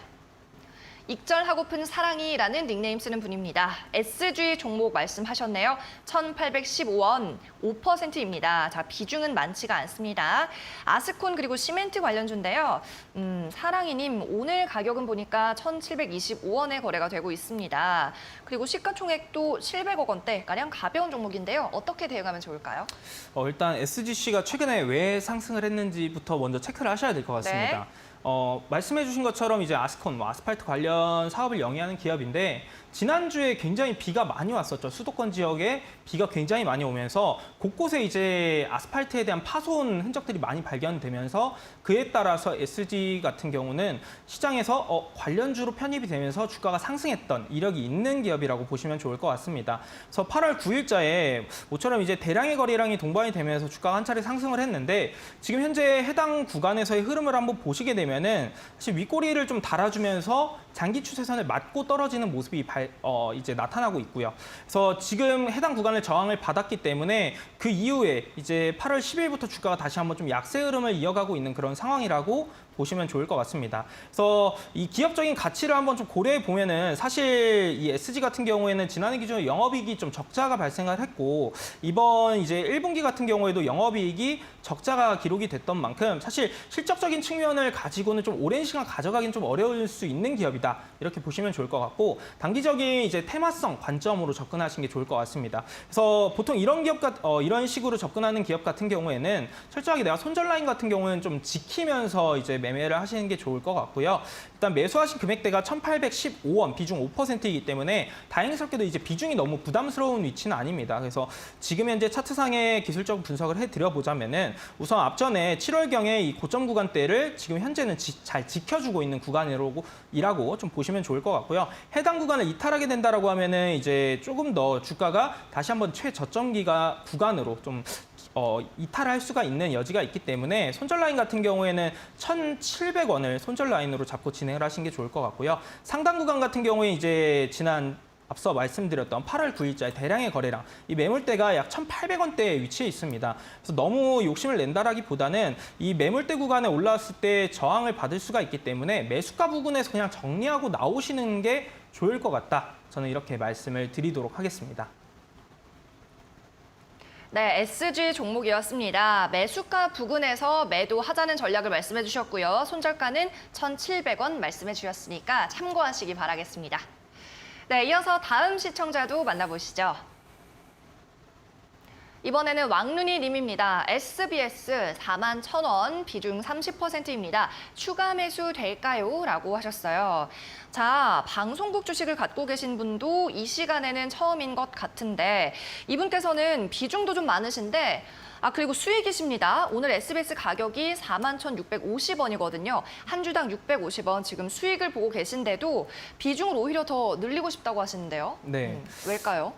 익절하고픈 사랑이라는 닉네임 쓰는 분입니다. SG 종목 말씀하셨네요. 1,815원, 5%입니다. 자, 비중은 많지가 않습니다. 아스콘 그리고 시멘트 관련주인데요. 사랑이님, 오늘 가격은 보니까 1,725원에 거래가 되고 있습니다. 그리고 시가총액도 700억 원대, 가량 가벼운 종목인데요. 어떻게 대응하면 좋을까요? 일단 SGC가 최근에 왜 상승을 했는지부터 먼저 체크를 하셔야 될 것 같습니다. 네. 말씀해 주신 것처럼 이제 아스콘, 아스팔트 관련 사업을 영위하는 기업인데 지난주에 굉장히 비가 많이 왔었죠. 수도권 지역에 비가 굉장히 많이 오면서 곳곳에 이제 아스팔트에 대한 파손 흔적들이 많이 발견되면서 그에 따라서 SG 같은 경우는 시장에서 관련주로 편입이 되면서 주가가 상승했던 이력이 있는 기업이라고 보시면 좋을 것 같습니다. 그래서 8월 9일자에 모처럼 이제 대량의 거래량이 동반이 되면서 주가가 한 차례 상승을 했는데 지금 현재 해당 구간에서의 흐름을 한번 보시게 되면은 사실 윗꼬리를 좀 달아주면서 장기 추세선을 맞고 떨어지는 모습이 이제 나타나고 있고요. 그래서 지금 해당 구간을 저항을 받았기 때문에 그 이후에 이제 8월 10일부터 주가가 다시 한번 좀 약세 흐름을 이어가고 있는 그런 상황이라고 보시면 좋을 것 같습니다. 그래서 이 기업적인 가치를 한번 좀 고려해 보면은 사실 이 SG 같은 경우에는 지난해 기준으로 영업이익이 좀 적자가 발생을 했고 이번 이제 1분기 같은 경우에도 영업이익이 적자가 기록이 됐던 만큼 사실 실적적인 측면을 가지고는 좀 오랜 시간 가져가긴 좀 어려울 수 있는 기업이다. 이렇게 보시면 좋을 것 같고 단기적인 이제 테마성 관점으로 접근하시는 게 좋을 것 같습니다. 그래서 보통 이런 이런 식으로 접근하는 기업 같은 경우에는 철저하게 내가 손절 라인 같은 경우는 좀 지키면서 이제 매매를 하시는 게 좋을 것 같고요. 일단 매수하신 금액대가 1,815원, 비중 5%이기 때문에 다행스럽게도 이제 비중이 너무 부담스러운 위치는 아닙니다. 그래서 지금 현재 차트상의 기술적 분석을 해드려 보자면은 우선 앞전에 7월경에 이 고점 구간대를 지금 현재는 잘 지켜주고 있는 구간이라고 좀 보시면 좋을 것 같고요. 해당 구간을 이탈하게 된다라고 하면은 이제 조금 더 주가가 다시 한번 최저점기가 구간으로 좀 이탈할 수가 있는 여지가 있기 때문에 손절 라인 같은 경우에는 1,700원을 손절 라인으로 잡고 진행을 하시는 게 좋을 것 같고요. 상단 구간 같은 경우에 이제 앞서 말씀드렸던 8월 9일자의 대량의 거래량, 이 매물대가 약 1,800원대에 위치해 있습니다. 그래서 너무 욕심을 낸다라기보다는 이 매물대 구간에 올라왔을 때 저항을 받을 수가 있기 때문에 매수가 부근에서 그냥 정리하고 나오시는 게 좋을 것 같다. 저는 이렇게 말씀을 드리도록 하겠습니다. 네, SG 종목이었습니다. 매수가 부근에서 매도하자는 전략을 말씀해 주셨고요. 손절가는 1,700원 말씀해 주셨으니까 참고하시기 바라겠습니다. 네, 이어서 다음 시청자도 만나보시죠. 이번에는 왕눈이 님입니다. SBS 41,000원, 비중 30%입니다. 추가 매수 될까요? 라고 하셨어요. 자, 방송국 주식을 갖고 계신 분도 이 시간에는 처음인 것 같은데 이분께서는 비중도 좀 많으신데 그리고 수익이십니다. 오늘 SBS 가격이 41,650원이거든요. 한 주당 650원 지금 수익을 보고 계신데도 비중을 오히려 더 늘리고 싶다고 하시는데요. 네. 왜일까요?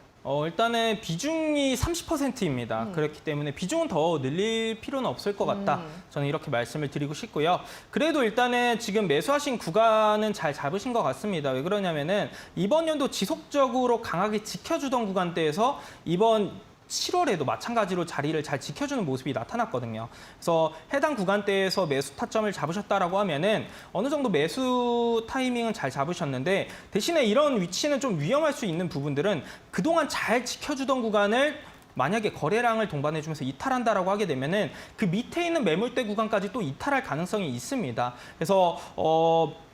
일단은 비중이 30%입니다. 그렇기 때문에 비중은 더 늘릴 필요는 없을 것 같다. 저는 이렇게 말씀을 드리고 싶고요. 그래도 일단은 지금 매수하신 구간은 잘 잡으신 것 같습니다. 왜 그러냐면은 이번 연도 지속적으로 강하게 지켜주던 구간대에서 이번 7월에도 마찬가지로 자리를 잘 지켜주는 모습이 나타났거든요. 그래서 해당 구간대에서 매수 타점을 잡으셨다라고 하면은 어느 정도 매수 타이밍은 잘 잡으셨는데 대신에 이런 위치는 좀 위험할 수 있는 부분들은 그동안 잘 지켜주던 구간을 만약에 거래량을 동반해주면서 이탈한다라고 하게 되면은 그 밑에 있는 매물대 구간까지 또 이탈할 가능성이 있습니다. 그래서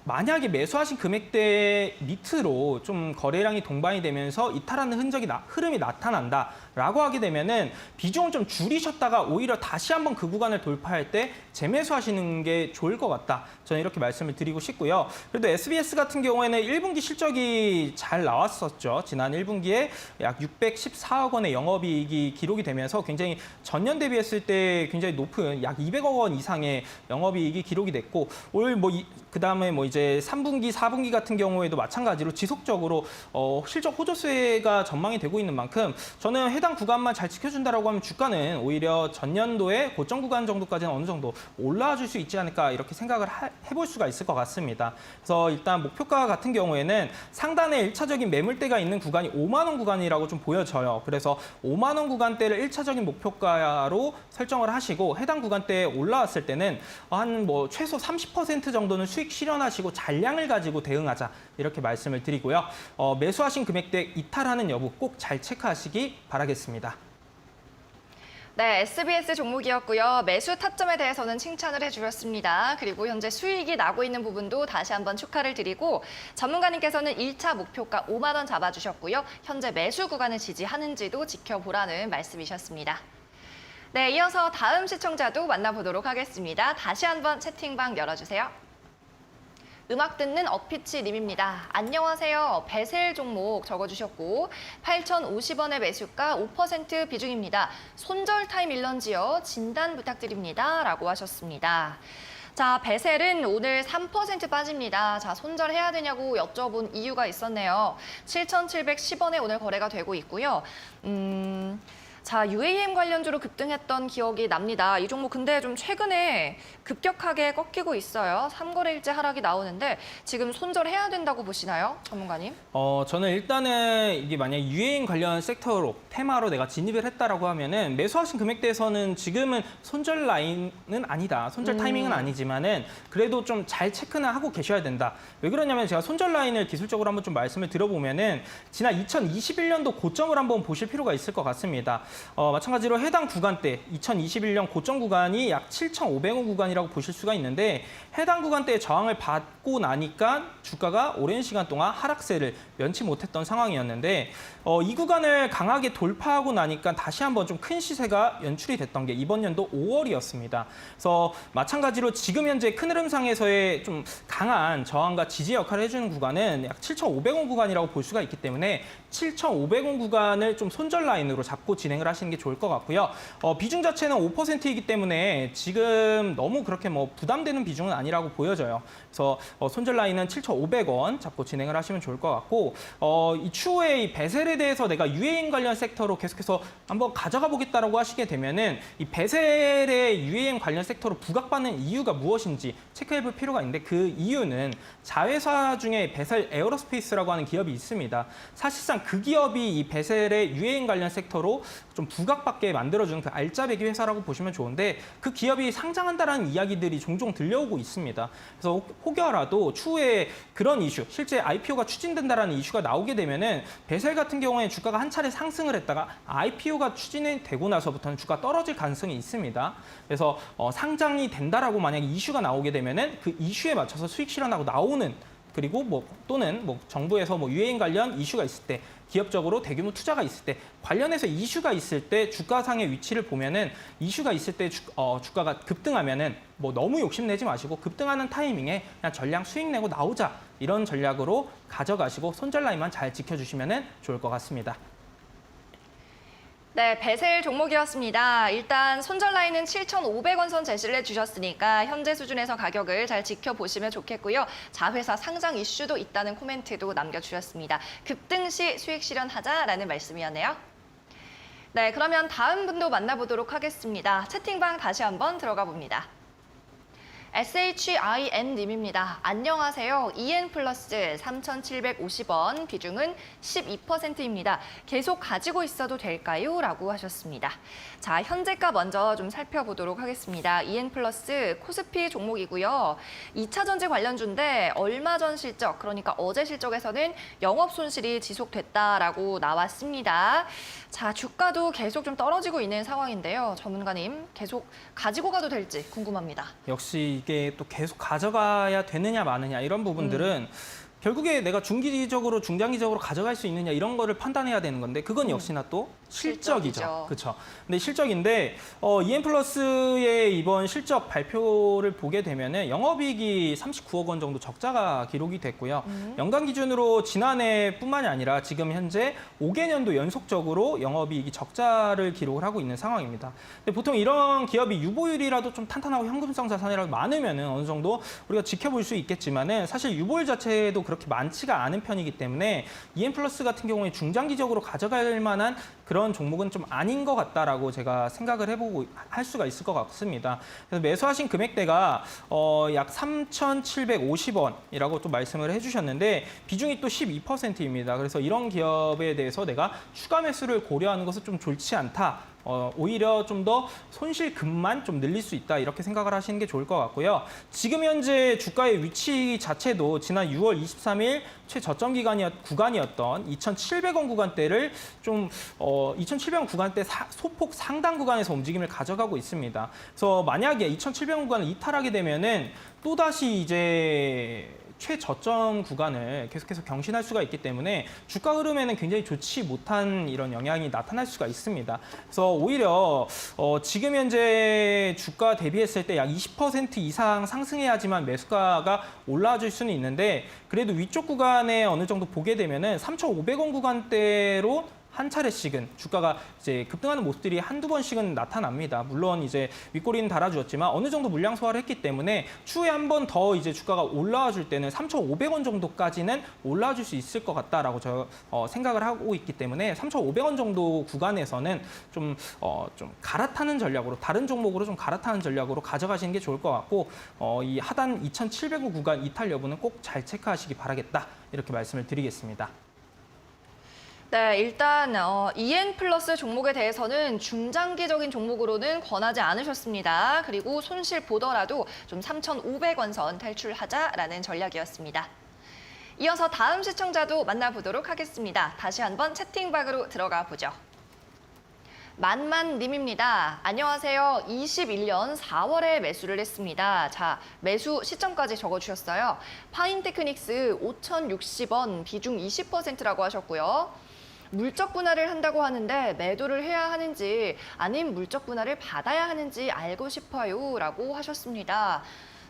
만약에 매수하신 금액대 밑으로 좀 거래량이 동반이 되면서 이탈하는 흐름이 나타난다라고 하게 되면은 비중을 좀 줄이셨다가 오히려 다시 한번 그 구간을 돌파할 때 재매수하시는 게 좋을 것 같다. 저는 이렇게 말씀을 드리고 싶고요. 그래도 SBS 같은 경우에는 1분기 실적이 잘 나왔었죠. 지난 1분기에 약 614억 원의 영업이익이 기록이 되면서 굉장히 전년 대비했을 때 굉장히 높은 약 200억 원 이상의 영업이익이 기록이 됐고 올 그다음에 이제 3분기, 4분기 같은 경우에도 마찬가지로 지속적으로 실적 호조세가 전망이 되고 있는 만큼 저는 해당 구간만 잘 지켜준다라고 하면 주가는 오히려 전년도의 고점 구간 정도까지는 어느 정도 올라와 줄 수 있지 않을까 이렇게 생각을 해볼 수가 있을 것 같습니다. 그래서 일단 목표가 같은 경우에는 상단에 1차적인 매물대가 있는 구간이 5만 원 구간이라고 좀 보여져요. 그래서 5만 원 구간대를 1차적인 목표가로 설정을 하시고 해당 구간대에 올라왔을 때는 한 최소 30% 정도는 수익 실현하시고 잔량을 가지고 대응하자 이렇게 말씀을 드리고요. 매수하신 금액대 이탈하는 여부 꼭 잘 체크하시기 바라겠습니다. 네, SBS 종목이었고요. 매수 타점에 대해서는 칭찬을 해주셨습니다. 그리고 현재 수익이 나고 있는 부분도 다시 한번 축하를 드리고 전문가님께서는 1차 목표가 5만 원 잡아주셨고요. 현재 매수 구간을 지지하는지도 지켜보라는 말씀이셨습니다. 네, 이어서 다음 시청자도 만나보도록 하겠습니다. 다시 한번 채팅방 열어주세요. 음악 듣는 어피치 님입니다. 안녕하세요. 베셀 종목 적어주셨고 8,050원의 매수가 5% 비중입니다. 손절 타임 일런지요. 진단 부탁드립니다. 라고 하셨습니다. 자, 베셀은 오늘 3% 빠집니다. 자, 손절해야 되냐고 여쭤본 이유가 있었네요. 7,710원에 오늘 거래가 되고 있고요. 자, UAM 관련주로 급등했던 기억이 납니다. 이 종목 근데 좀 최근에 급격하게 꺾이고 있어요. 3거래일째 하락이 나오는데 지금 손절해야 된다고 보시나요? 전문가님? 저는 일단은 이게 만약 유해인 관련 섹터로 테마로 내가 진입을 했다라고 하면은 매수하신 금액대에서는 지금은 손절 라인은 아니다. 손절 타이밍은 아니지만은 그래도 좀 잘 체크는 하고 계셔야 된다. 왜 그러냐면 제가 손절 라인을 기술적으로 한번 좀 말씀을 드려보면은 지난 2021년도 고점을 한번 보실 필요가 있을 것 같습니다. 마찬가지로 해당 구간대 2021년 고점 구간이 약 7,500원 구간이라고 보실 수가 있는데 해당 구간대의 저항을 받고 나니까 주가가 오랜 시간 동안 하락세를 면치 못했던 상황이었는데 이 구간을 강하게 돌파하고 나니까 다시 한번 좀 큰 시세가 연출이 됐던 게 이번 연도 5월이었습니다. 그래서 마찬가지로 지금 현재 큰 흐름상에서의 좀 강한 저항과 지지 역할을 해주는 구간은 약 7,500원 구간이라고 볼 수가 있기 때문에 7,500원 구간을 좀 손절 라인으로 잡고 진행을 하시는 게 좋을 것 같고요. 비중 자체는 5%이기 때문에 지금 너무 그렇게 뭐 부담되는 비중은 아니라고 보여져요. 그래서 손절 라인은 7,500원 잡고 진행을 하시면 좋을 것 같고 이 추후에 이 베셀에 대해서 내가 유해인 관련 섹터로 계속해서 한번 가져가 보겠다라고 하시게 되면은 이 베셀의 유해인 관련 sek터로 부각받는 이유가 무엇인지 체크해 볼 필요가 있는데 그 이유는 자회사 중에 베셀 에어로스페이스라고 하는 기업이 있습니다. 사실상 그 기업이 이 베셀의 유해인 관련 섹터로 좀 부각받게 만들어주는 그 알짜배기 회사라고 보시면 좋은데 그 기업이 상장한다라는 이야기들이 종종 들려오고 있습니다. 그래서 혹여라도 추후에 그런 이슈, 실제 IPO가 추진된다라는 이슈가 나오게 되면은 베셀 같은 경우에 주가가 한 차례 상승을 했다가 IPO가 추진이 되고 나서부터는 주가 떨어질 가능성이 있습니다. 그래서 상장이 된다라고 만약에 이슈가 나오게 되면은 그 이슈에 맞춰서 수익 실현하고 나오는 그리고 또는 정부에서 유해인 관련 이슈가 있을 때 기업적으로 대규모 투자가 있을 때 관련해서 이슈가 있을 때 주가상의 위치를 보면은 이슈가 있을 때 주가가 급등하면은 너무 욕심내지 마시고 급등하는 타이밍에 그냥 전량 수익 내고 나오자 이런 전략으로 가져가시고 손절 라인만 잘 지켜주시면은 좋을 것 같습니다. 네, 베셀 종목이었습니다. 일단 손절 라인은 7,500원 선 제시를 해주셨으니까 현재 수준에서 가격을 잘 지켜보시면 좋겠고요. 자회사 상장 이슈도 있다는 코멘트도 남겨주셨습니다. 급등 시 수익 실현하자라는 말씀이었네요. 네, 그러면 다음 분도 만나보도록 하겠습니다. 채팅방 다시 한번 들어가 봅니다. SHIN님입니다. 안녕하세요. EN 플러스 3,750원, 비중은 12%입니다. 계속 가지고 있어도 될까요? 라고 하셨습니다. 자, 현재가 먼저 좀 살펴보도록 하겠습니다. EN 플러스 코스피 종목이고요. 2차 전지 관련주인데 얼마 전 실적, 그러니까 어제 실적에서는 영업 손실이 지속됐다라고 나왔습니다. 자, 주가도 계속 좀 떨어지고 있는 상황인데요. 전문가님, 계속 가지고 가도 될지 궁금합니다. 역시 이게 또 계속 가져가야 되느냐 마느냐 이런 부분들은 결국에 내가 중기적으로 중장기적으로 가져갈 수 있느냐 이런 거를 판단해야 되는 건데 그건 역시나 또 실적이죠. 그렇죠. 근데 실적인데 EN 플러스의 이번 실적 발표를 보게 되면은 영업이익이 39억 원 정도 적자가 기록이 됐고요. 연간 기준으로 지난해뿐만이 아니라 지금 현재 5개년도 연속적으로 영업이익이 적자를 기록을 하고 있는 상황입니다. 근데 보통 이런 기업이 유보율이라도 좀 탄탄하고 현금성 자산이라도 많으면은 어느 정도 우리가 지켜볼 수 있겠지만은 사실 유보율 자체도 그렇게 많지가 않은 편이기 때문에 EN 플러스 같은 경우에 중장기적으로 가져갈 만한 그런 종목은 좀 아닌 것 같다라고 제가 생각을 해보고 할 수가 있을 것 같습니다. 그래서 매수하신 금액대가 약 3,750원이라고 또 말씀을 해주셨는데 비중이 또 12%입니다. 그래서 이런 기업에 대해서 내가 추가 매수를 고려하는 것은 좀 좋지 않다. 오히려 좀 더 손실금만 좀 늘릴 수 있다 이렇게 생각을 하시는 게 좋을 것 같고요. 지금 현재 주가의 위치 자체도 지난 6월 23일 최저점 구간이었던 2,700원 구간대를 좀 2,700원 구간대 소폭 상당 구간에서 움직임을 가져가고 있습니다. 그래서 만약에 2,700원 구간을 이탈하게 되면은 또다시 이제 최저점 구간을 계속해서 경신할 수가 있기 때문에 주가 흐름에는 굉장히 좋지 못한 이런 영향이 나타날 수가 있습니다. 그래서 오히려 지금 현재 주가 대비했을 때 약 20% 이상 상승해야지만 매수가가 올라줄 수는 있는데 그래도 위쪽 구간에 어느 정도 보게 되면은 3,500원 구간대로 한 차례씩은 주가가 이제 급등하는 모습들이 한두 번씩은 나타납니다. 물론 이제 윗꼬리는 달아주었지만 어느 정도 물량 소화를 했기 때문에 추후에 한 번 더 이제 주가가 올라와 줄 때는 3,500원 정도까지는 올라와 줄 수 있을 것 같다라고 저 생각을 하고 있기 때문에 3,500원 정도 구간에서는 좀 갈아타는 전략으로 다른 종목으로 좀 갈아타는 전략으로 가져가시는 게 좋을 것 같고 이 하단 2,700원 구간 이탈 여부는 꼭 잘 체크하시기 바라겠다 이렇게 말씀을 드리겠습니다. 네, 일단 EN 플러스 종목에 대해서는 중장기적인 종목으로는 권하지 않으셨습니다. 그리고 손실 보더라도 좀 3,500원 선 탈출하자라는 전략이었습니다. 이어서 다음 시청자도 만나보도록 하겠습니다. 다시 한번 채팅방으로 들어가 보죠. 만만님입니다. 안녕하세요. 21년 4월에 매수를 했습니다. 자, 매수 시점까지 적어주셨어요. 파인테크닉스 5,060원, 비중 20%라고 하셨고요. 물적 분할을 한다고 하는데 매도를 해야 하는지 아님 물적 분할을 받아야 하는지 알고 싶어요 라고 하셨습니다.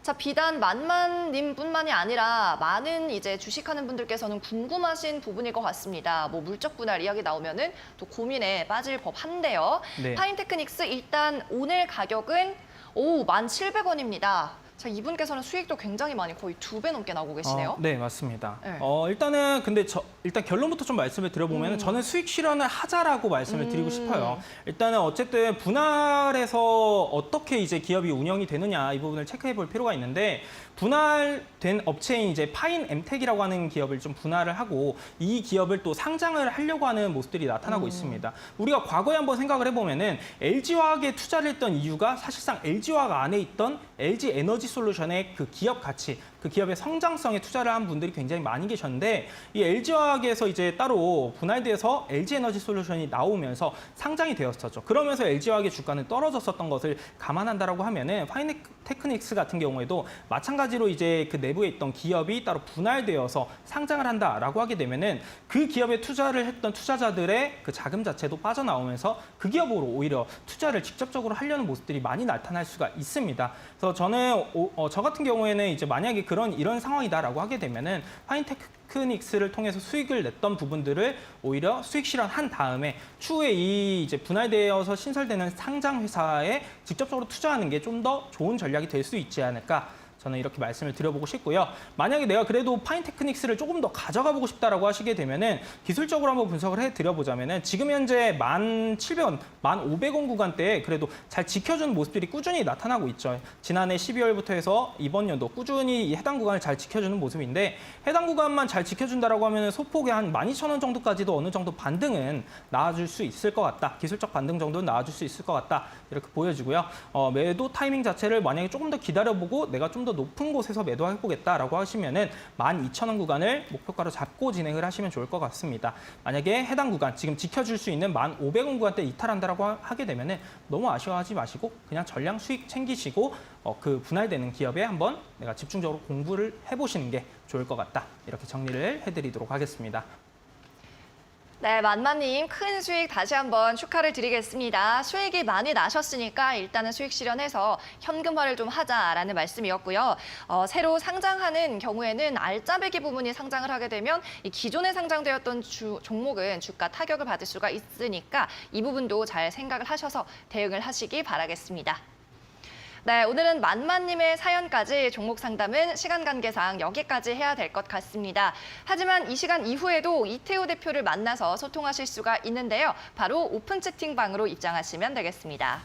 자, 비단 만만님뿐만이 아니라 많은 이제 주식하는 분들께서는 궁금하신 부분일 것 같습니다. 뭐 물적 분할 이야기 나오면은 또 고민에 빠질 법한데요. 네. 파인테크닉스 일단 오늘 가격은 1,700원입니다. 자, 이분께서는 수익도 굉장히 많이 거의 2배 넘게 나오고 계시네요. 네, 맞습니다. 네. 일단은 근데 일단 결론부터 좀 말씀을 드려보면 저는 수익 실현을 하자라고 말씀을 드리고 싶어요. 일단은 어쨌든 분할해서 어떻게 이제 기업이 운영이 되느냐 이 부분을 체크해 볼 필요가 있는데 분할된 업체인 이제 파인 엠텍이라고 하는 기업을 좀 분할을 하고 이 기업을 또 상장을 하려고 하는 모습들이 나타나고 있습니다. 우리가 과거에 한번 생각을 해보면은 LG화학에 투자를 했던 이유가 사실상 LG화학 안에 있던 LG 에너지 솔루션의 그 기업 가치, 그 기업의 성장성에 투자를 한 분들이 굉장히 많이 계셨는데 이 LG화학에서 이제 따로 분할돼서 LG 에너지 솔루션이 나오면서 상장이 되었었죠. 그러면서 LG화학의 주가는 떨어졌었던 것을 감안한다라고 하면은 파인테크닉스 같은 경우에도 마찬가지로 이제 그 내부에 있던 기업이 따로 분할되어서 상장을 한다라고 하게 되면은 그 기업에 투자를 했던 투자자들의 그 자금 자체도 빠져나오면서 그 기업으로 오히려 투자를 직접적으로 하려는 모습들이 많이 나타날 수가 있습니다. 그래서 저는 저 같은 경우에는 이제 만약에 이런 상황이다라고 하게 되면은 파인테크닉스를 통해서 수익을 냈던 부분들을 오히려 수익 실현한 다음에 추후에 이 이제 분할되어서 신설되는 상장 회사에 직접적으로 투자하는 게 좀 더 좋은 전략이 될 수 있지 않을까. 저는 이렇게 말씀을 드려보고 싶고요. 만약에 내가 그래도 파인테크닉스를 조금 더 가져가 보고 싶다라고 하시게 되면은 기술적으로 한번 분석을 해드려보자면은 지금 현재 1,700원, 1,500원 구간대에 그래도 잘 지켜주는 모습들이 꾸준히 나타나고 있죠. 지난해 12월부터 해서 이번 연도 꾸준히 이 해당 구간을 잘 지켜주는 모습인데 해당 구간만 잘 지켜준다라고 하면은 소폭의 한 12,000원 정도까지도 어느 정도 반등은 나와줄 수 있을 것 같다. 기술적 반등 정도는 나와줄 수 있을 것 같다. 이렇게 보여지고요. 매도 타이밍 자체를 만약에 조금 더 기다려보고 내가 좀 더 높은 곳에서 매도해보겠다라고 하시면은 12,000원 구간을 목표가로 잡고 진행을 하시면 좋을 것 같습니다. 만약에 해당 구간 지금 지켜줄 수 있는 1,500원 구간대 이탈한다라고 하게 되면은 너무 아쉬워하지 마시고 그냥 전량 수익 챙기시고 그 분할되는 기업에 한번 내가 집중적으로 공부를 해보시는 게 좋을 것 같다. 이렇게 정리를 해드리도록 하겠습니다. 네, 만만님 큰 수익 다시 한번 축하를 드리겠습니다. 수익이 많이 나셨으니까 일단은 수익 실현해서 현금화를 좀 하자라는 말씀이었고요. 새로 상장하는 경우에는 알짜배기 부분이 상장을 하게 되면 이 기존에 상장되었던 종목은 주가 타격을 받을 수가 있으니까 이 부분도 잘 생각을 하셔서 대응을 하시기 바라겠습니다. 네, 오늘은 만만님의 사연까지 종목 상담은 시간 관계상 여기까지 해야 될 것 같습니다. 하지만 이 시간 이후에도 이태우 대표를 만나서 소통하실 수가 있는데요. 바로 오픈 채팅방으로 입장하시면 되겠습니다.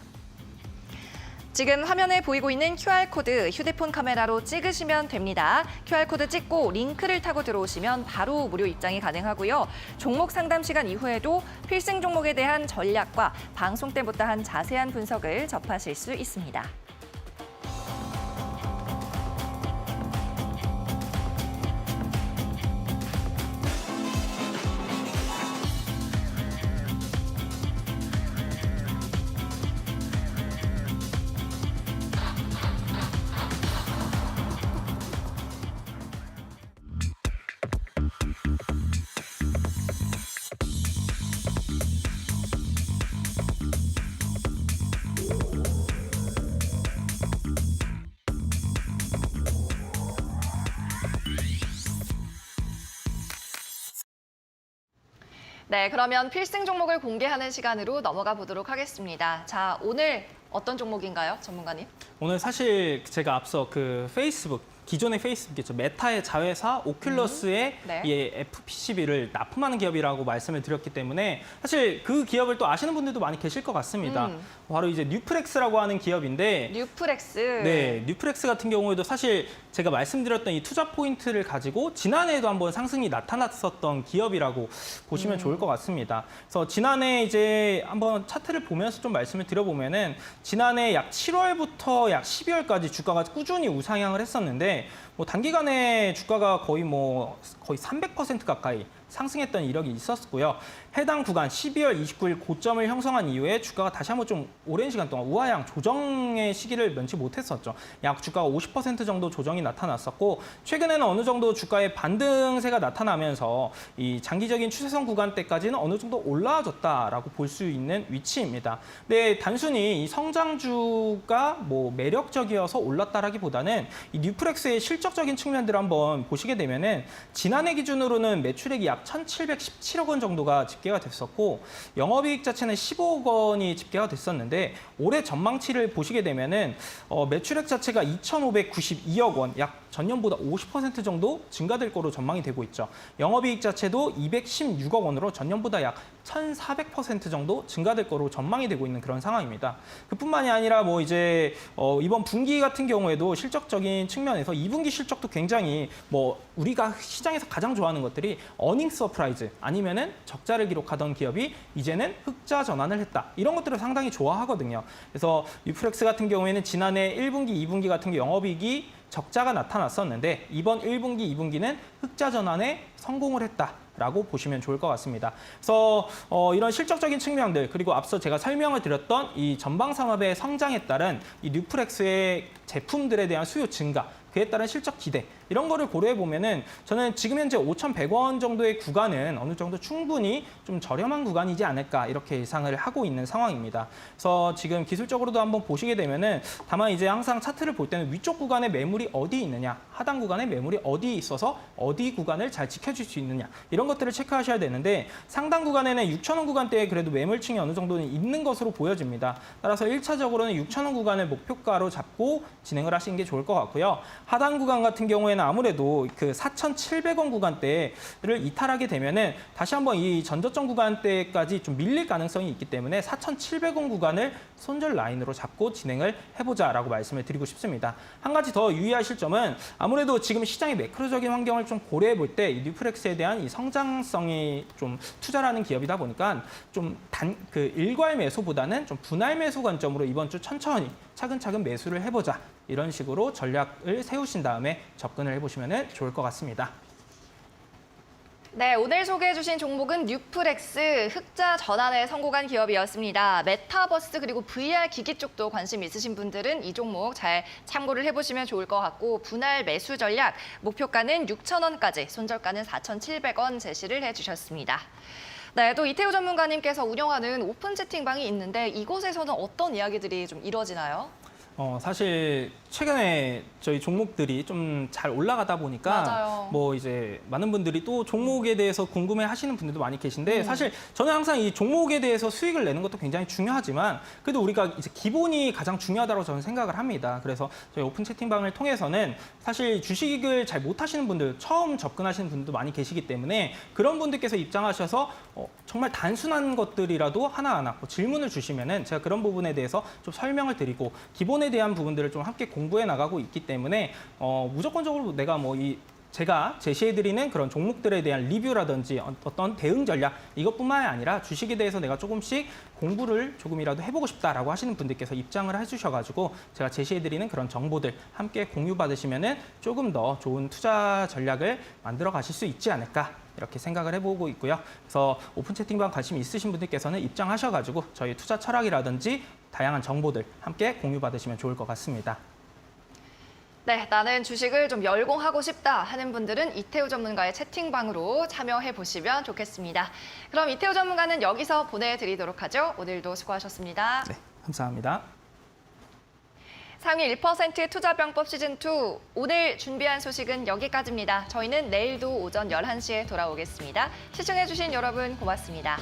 지금 화면에 보이고 있는 QR코드 휴대폰 카메라로 찍으시면 됩니다. QR코드 찍고 링크를 타고 들어오시면 바로 무료 입장이 가능하고요. 종목 상담 시간 이후에도 필승 종목에 대한 전략과 방송 때 못다한 자세한 분석을 접하실 수 있습니다. 네, 그러면 필승 종목을 공개하는 시간으로 넘어가 보도록 하겠습니다. 자, 오늘 어떤 종목인가요, 전문가님? 오늘 사실 제가 앞서 그 페이스북, 기존의 페이스북이죠. 메타의 자회사 오큘러스의 네. 이 FPCB를 납품하는 기업이라고 말씀을 드렸기 때문에 사실 그 기업을 또 아시는 분들도 많이 계실 것 같습니다. 바로 이제 뉴프렉스라고 하는 기업인데 뉴프렉스. 네, 뉴프렉스 같은 경우에도 사실 제가 말씀드렸던 이 투자 포인트를 가지고 지난해에도 한번 상승이 나타났었던 기업이라고 보시면 좋을 것 같습니다. 그래서 지난해 이제 한번 차트를 보면서 좀 말씀을 드려보면은 지난해 약 7월부터 약 12월까지 주가가 꾸준히 우상향을 했었는데 뭐 단기간에 주가가 거의 300% 가까이 상승했던 이력이 있었고요. 해당 구간 12월 29일 고점을 형성한 이후에 주가가 다시 한번 좀 오랜 시간 동안 우하향 조정의 시기를 면치 못했었죠. 약 주가가 50% 정도 조정이 나타났었고 최근에는 어느 정도 주가의 반등세가 나타나면서 이 장기적인 추세선 구간대까지는 어느 정도 올라와줬다라고 볼 수 있는 위치입니다. 근데 단순히 이 성장주가 뭐 매력적이어서 올랐다라기보다는 이 뉴프렉스의 실적적인 측면들을 한번 보시게 되면은 지난해 기준으로는 매출액이 약 1,717억 원 정도가 집계가 됐었고 영업이익 자체는 15억 원이 집계가 됐었는데 올해 전망치를 보시게 되면은 매출액 자체가 2,592억 원, 약 전년보다 50% 정도 증가될 거로 전망이 되고 있죠. 영업이익 자체도 216억 원으로 전년보다 약 1,400% 정도 증가될 거로 전망이 되고 있는 그런 상황입니다. 그뿐만이 아니라 뭐 이제 이번 분기 같은 경우에도 실적적인 측면에서 2분기 실적도 굉장히 뭐 우리가 시장에서 가장 좋아하는 것들이 어닝 서프라이즈 아니면은 적자를 기록하던 기업이 이제는 흑자 전환을 했다. 이런 것들을 상당히 좋아하거든요. 그래서 뉴프렉스 같은 경우에는 지난해 1분기, 2분기 같은 경우 영업이익이 적자가 나타났었는데 이번 1분기, 2분기는 흑자 전환에 성공을 했다라고 보시면 좋을 것 같습니다. 그래서 이런 실적적인 측면들 그리고 앞서 제가 설명을 드렸던 이 전방 산업의 성장에 따른 이 뉴프렉스의 제품들에 대한 수요 증가 그에 따른 실적 기대 이런 거를 고려해 보면은 저는 지금 현재 5,100원 정도의 구간은 어느 정도 충분히 좀 저렴한 구간이지 않을까 이렇게 예상을 하고 있는 상황입니다. 그래서 지금 기술적으로도 한번 보시게 되면은 다만 이제 항상 차트를 볼 때는 위쪽 구간에 매물이 어디 있느냐, 하단 구간에 매물이 어디 있어서 어디 구간을 잘 지켜줄 수 있느냐 이런 것들을 체크하셔야 되는데 상단 구간에는 6,000원 구간대에 그래도 매물층이 어느 정도는 있는 것으로 보여집니다. 따라서 1차적으로는 6,000원 구간을 목표가로 잡고 진행을 하시는 게 좋을 것 같고요. 하단 구간 같은 경우에는 아무래도 그 4,700원 구간대를 이탈하게 되면은 다시 한번 이 전저점 구간대까지 좀 밀릴 가능성이 있기 때문에 4,700원 구간을 손절 라인으로 잡고 진행을 해보자라고 말씀을 드리고 싶습니다. 한 가지 더 유의하실 점은 아무래도 지금 시장의 매크로적인 환경을 좀 고려해 볼 때 뉴프렉스에 대한 이 성장성이 좀 투자라는 기업이다 보니까 좀 일괄 매수보다는 좀 분할 매수 관점으로 이번 주 천천히 차근차근 매수를 해보자. 이런 식으로 전략을 세우신 다음에 접근을 해보시면 좋을 것 같습니다. 네, 오늘 소개해 주신 종목은 뉴프렉스 흑자 전환에 성공한 기업이었습니다. 메타버스 그리고 VR 기기 쪽도 관심 있으신 분들은 이 종목 잘 참고를 해보시면 좋을 것 같고 분할 매수 전략 목표가는 6,000원까지 손절가는 4,700원 제시를 해주셨습니다. 네, 또 이태우 전문가님께서 운영하는 오픈 채팅방이 있는데 이곳에서는 어떤 이야기들이 좀 이루어지나요? 사실 최근에 저희 종목들이 좀 잘 올라가다 보니까 맞아요. 뭐 이제 많은 분들이 또 종목에 대해서 궁금해 하시는 분들도 많이 계신데 사실 저는 항상 이 종목에 대해서 수익을 내는 것도 굉장히 중요하지만 그래도 우리가 이제 기본이 가장 중요하다고 저는 생각을 합니다. 그래서 저희 오픈 채팅방을 통해서는 사실 주식을 잘 못하시는 분들, 처음 접근하시는 분들도 많이 계시기 때문에 그런 분들께서 입장하셔서 정말 단순한 것들이라도 하나하나 질문을 주시면은 제가 그런 부분에 대해서 좀 설명을 드리고 기본에 대한 부분들을 좀 함께 공부해 나가고 있기 때문에 무조건적으로 내가 제가 제시해드리는 그런 종목들에 대한 리뷰라든지 어떤 대응 전략 이것뿐만이 아니라 주식에 대해서 내가 조금씩 공부를 조금이라도 해보고 싶다라고 하시는 분들께서 입장을 해주셔가지고 제가 제시해드리는 그런 정보들 함께 공유받으시면은 조금 더 좋은 투자 전략을 만들어 가실 수 있지 않을까 이렇게 생각을 해보고 있고요. 그래서 오픈 채팅방 관심 있으신 분들께서는 입장하셔가지고 저희 투자 철학이라든지 다양한 정보들 함께 공유받으시면 좋을 것 같습니다. 네, 나는 주식을 좀 열공하고 싶다 하는 분들은 이태우 전문가의 채팅방으로 참여해 보시면 좋겠습니다. 그럼 이태우 전문가는 여기서 보내드리도록 하죠. 오늘도 수고하셨습니다. 네, 감사합니다. 상위 1% 투자병법 시즌2 오늘 준비한 소식은 여기까지입니다. 저희는 내일도 오전 11시에 돌아오겠습니다. 시청해주신 여러분 고맙습니다.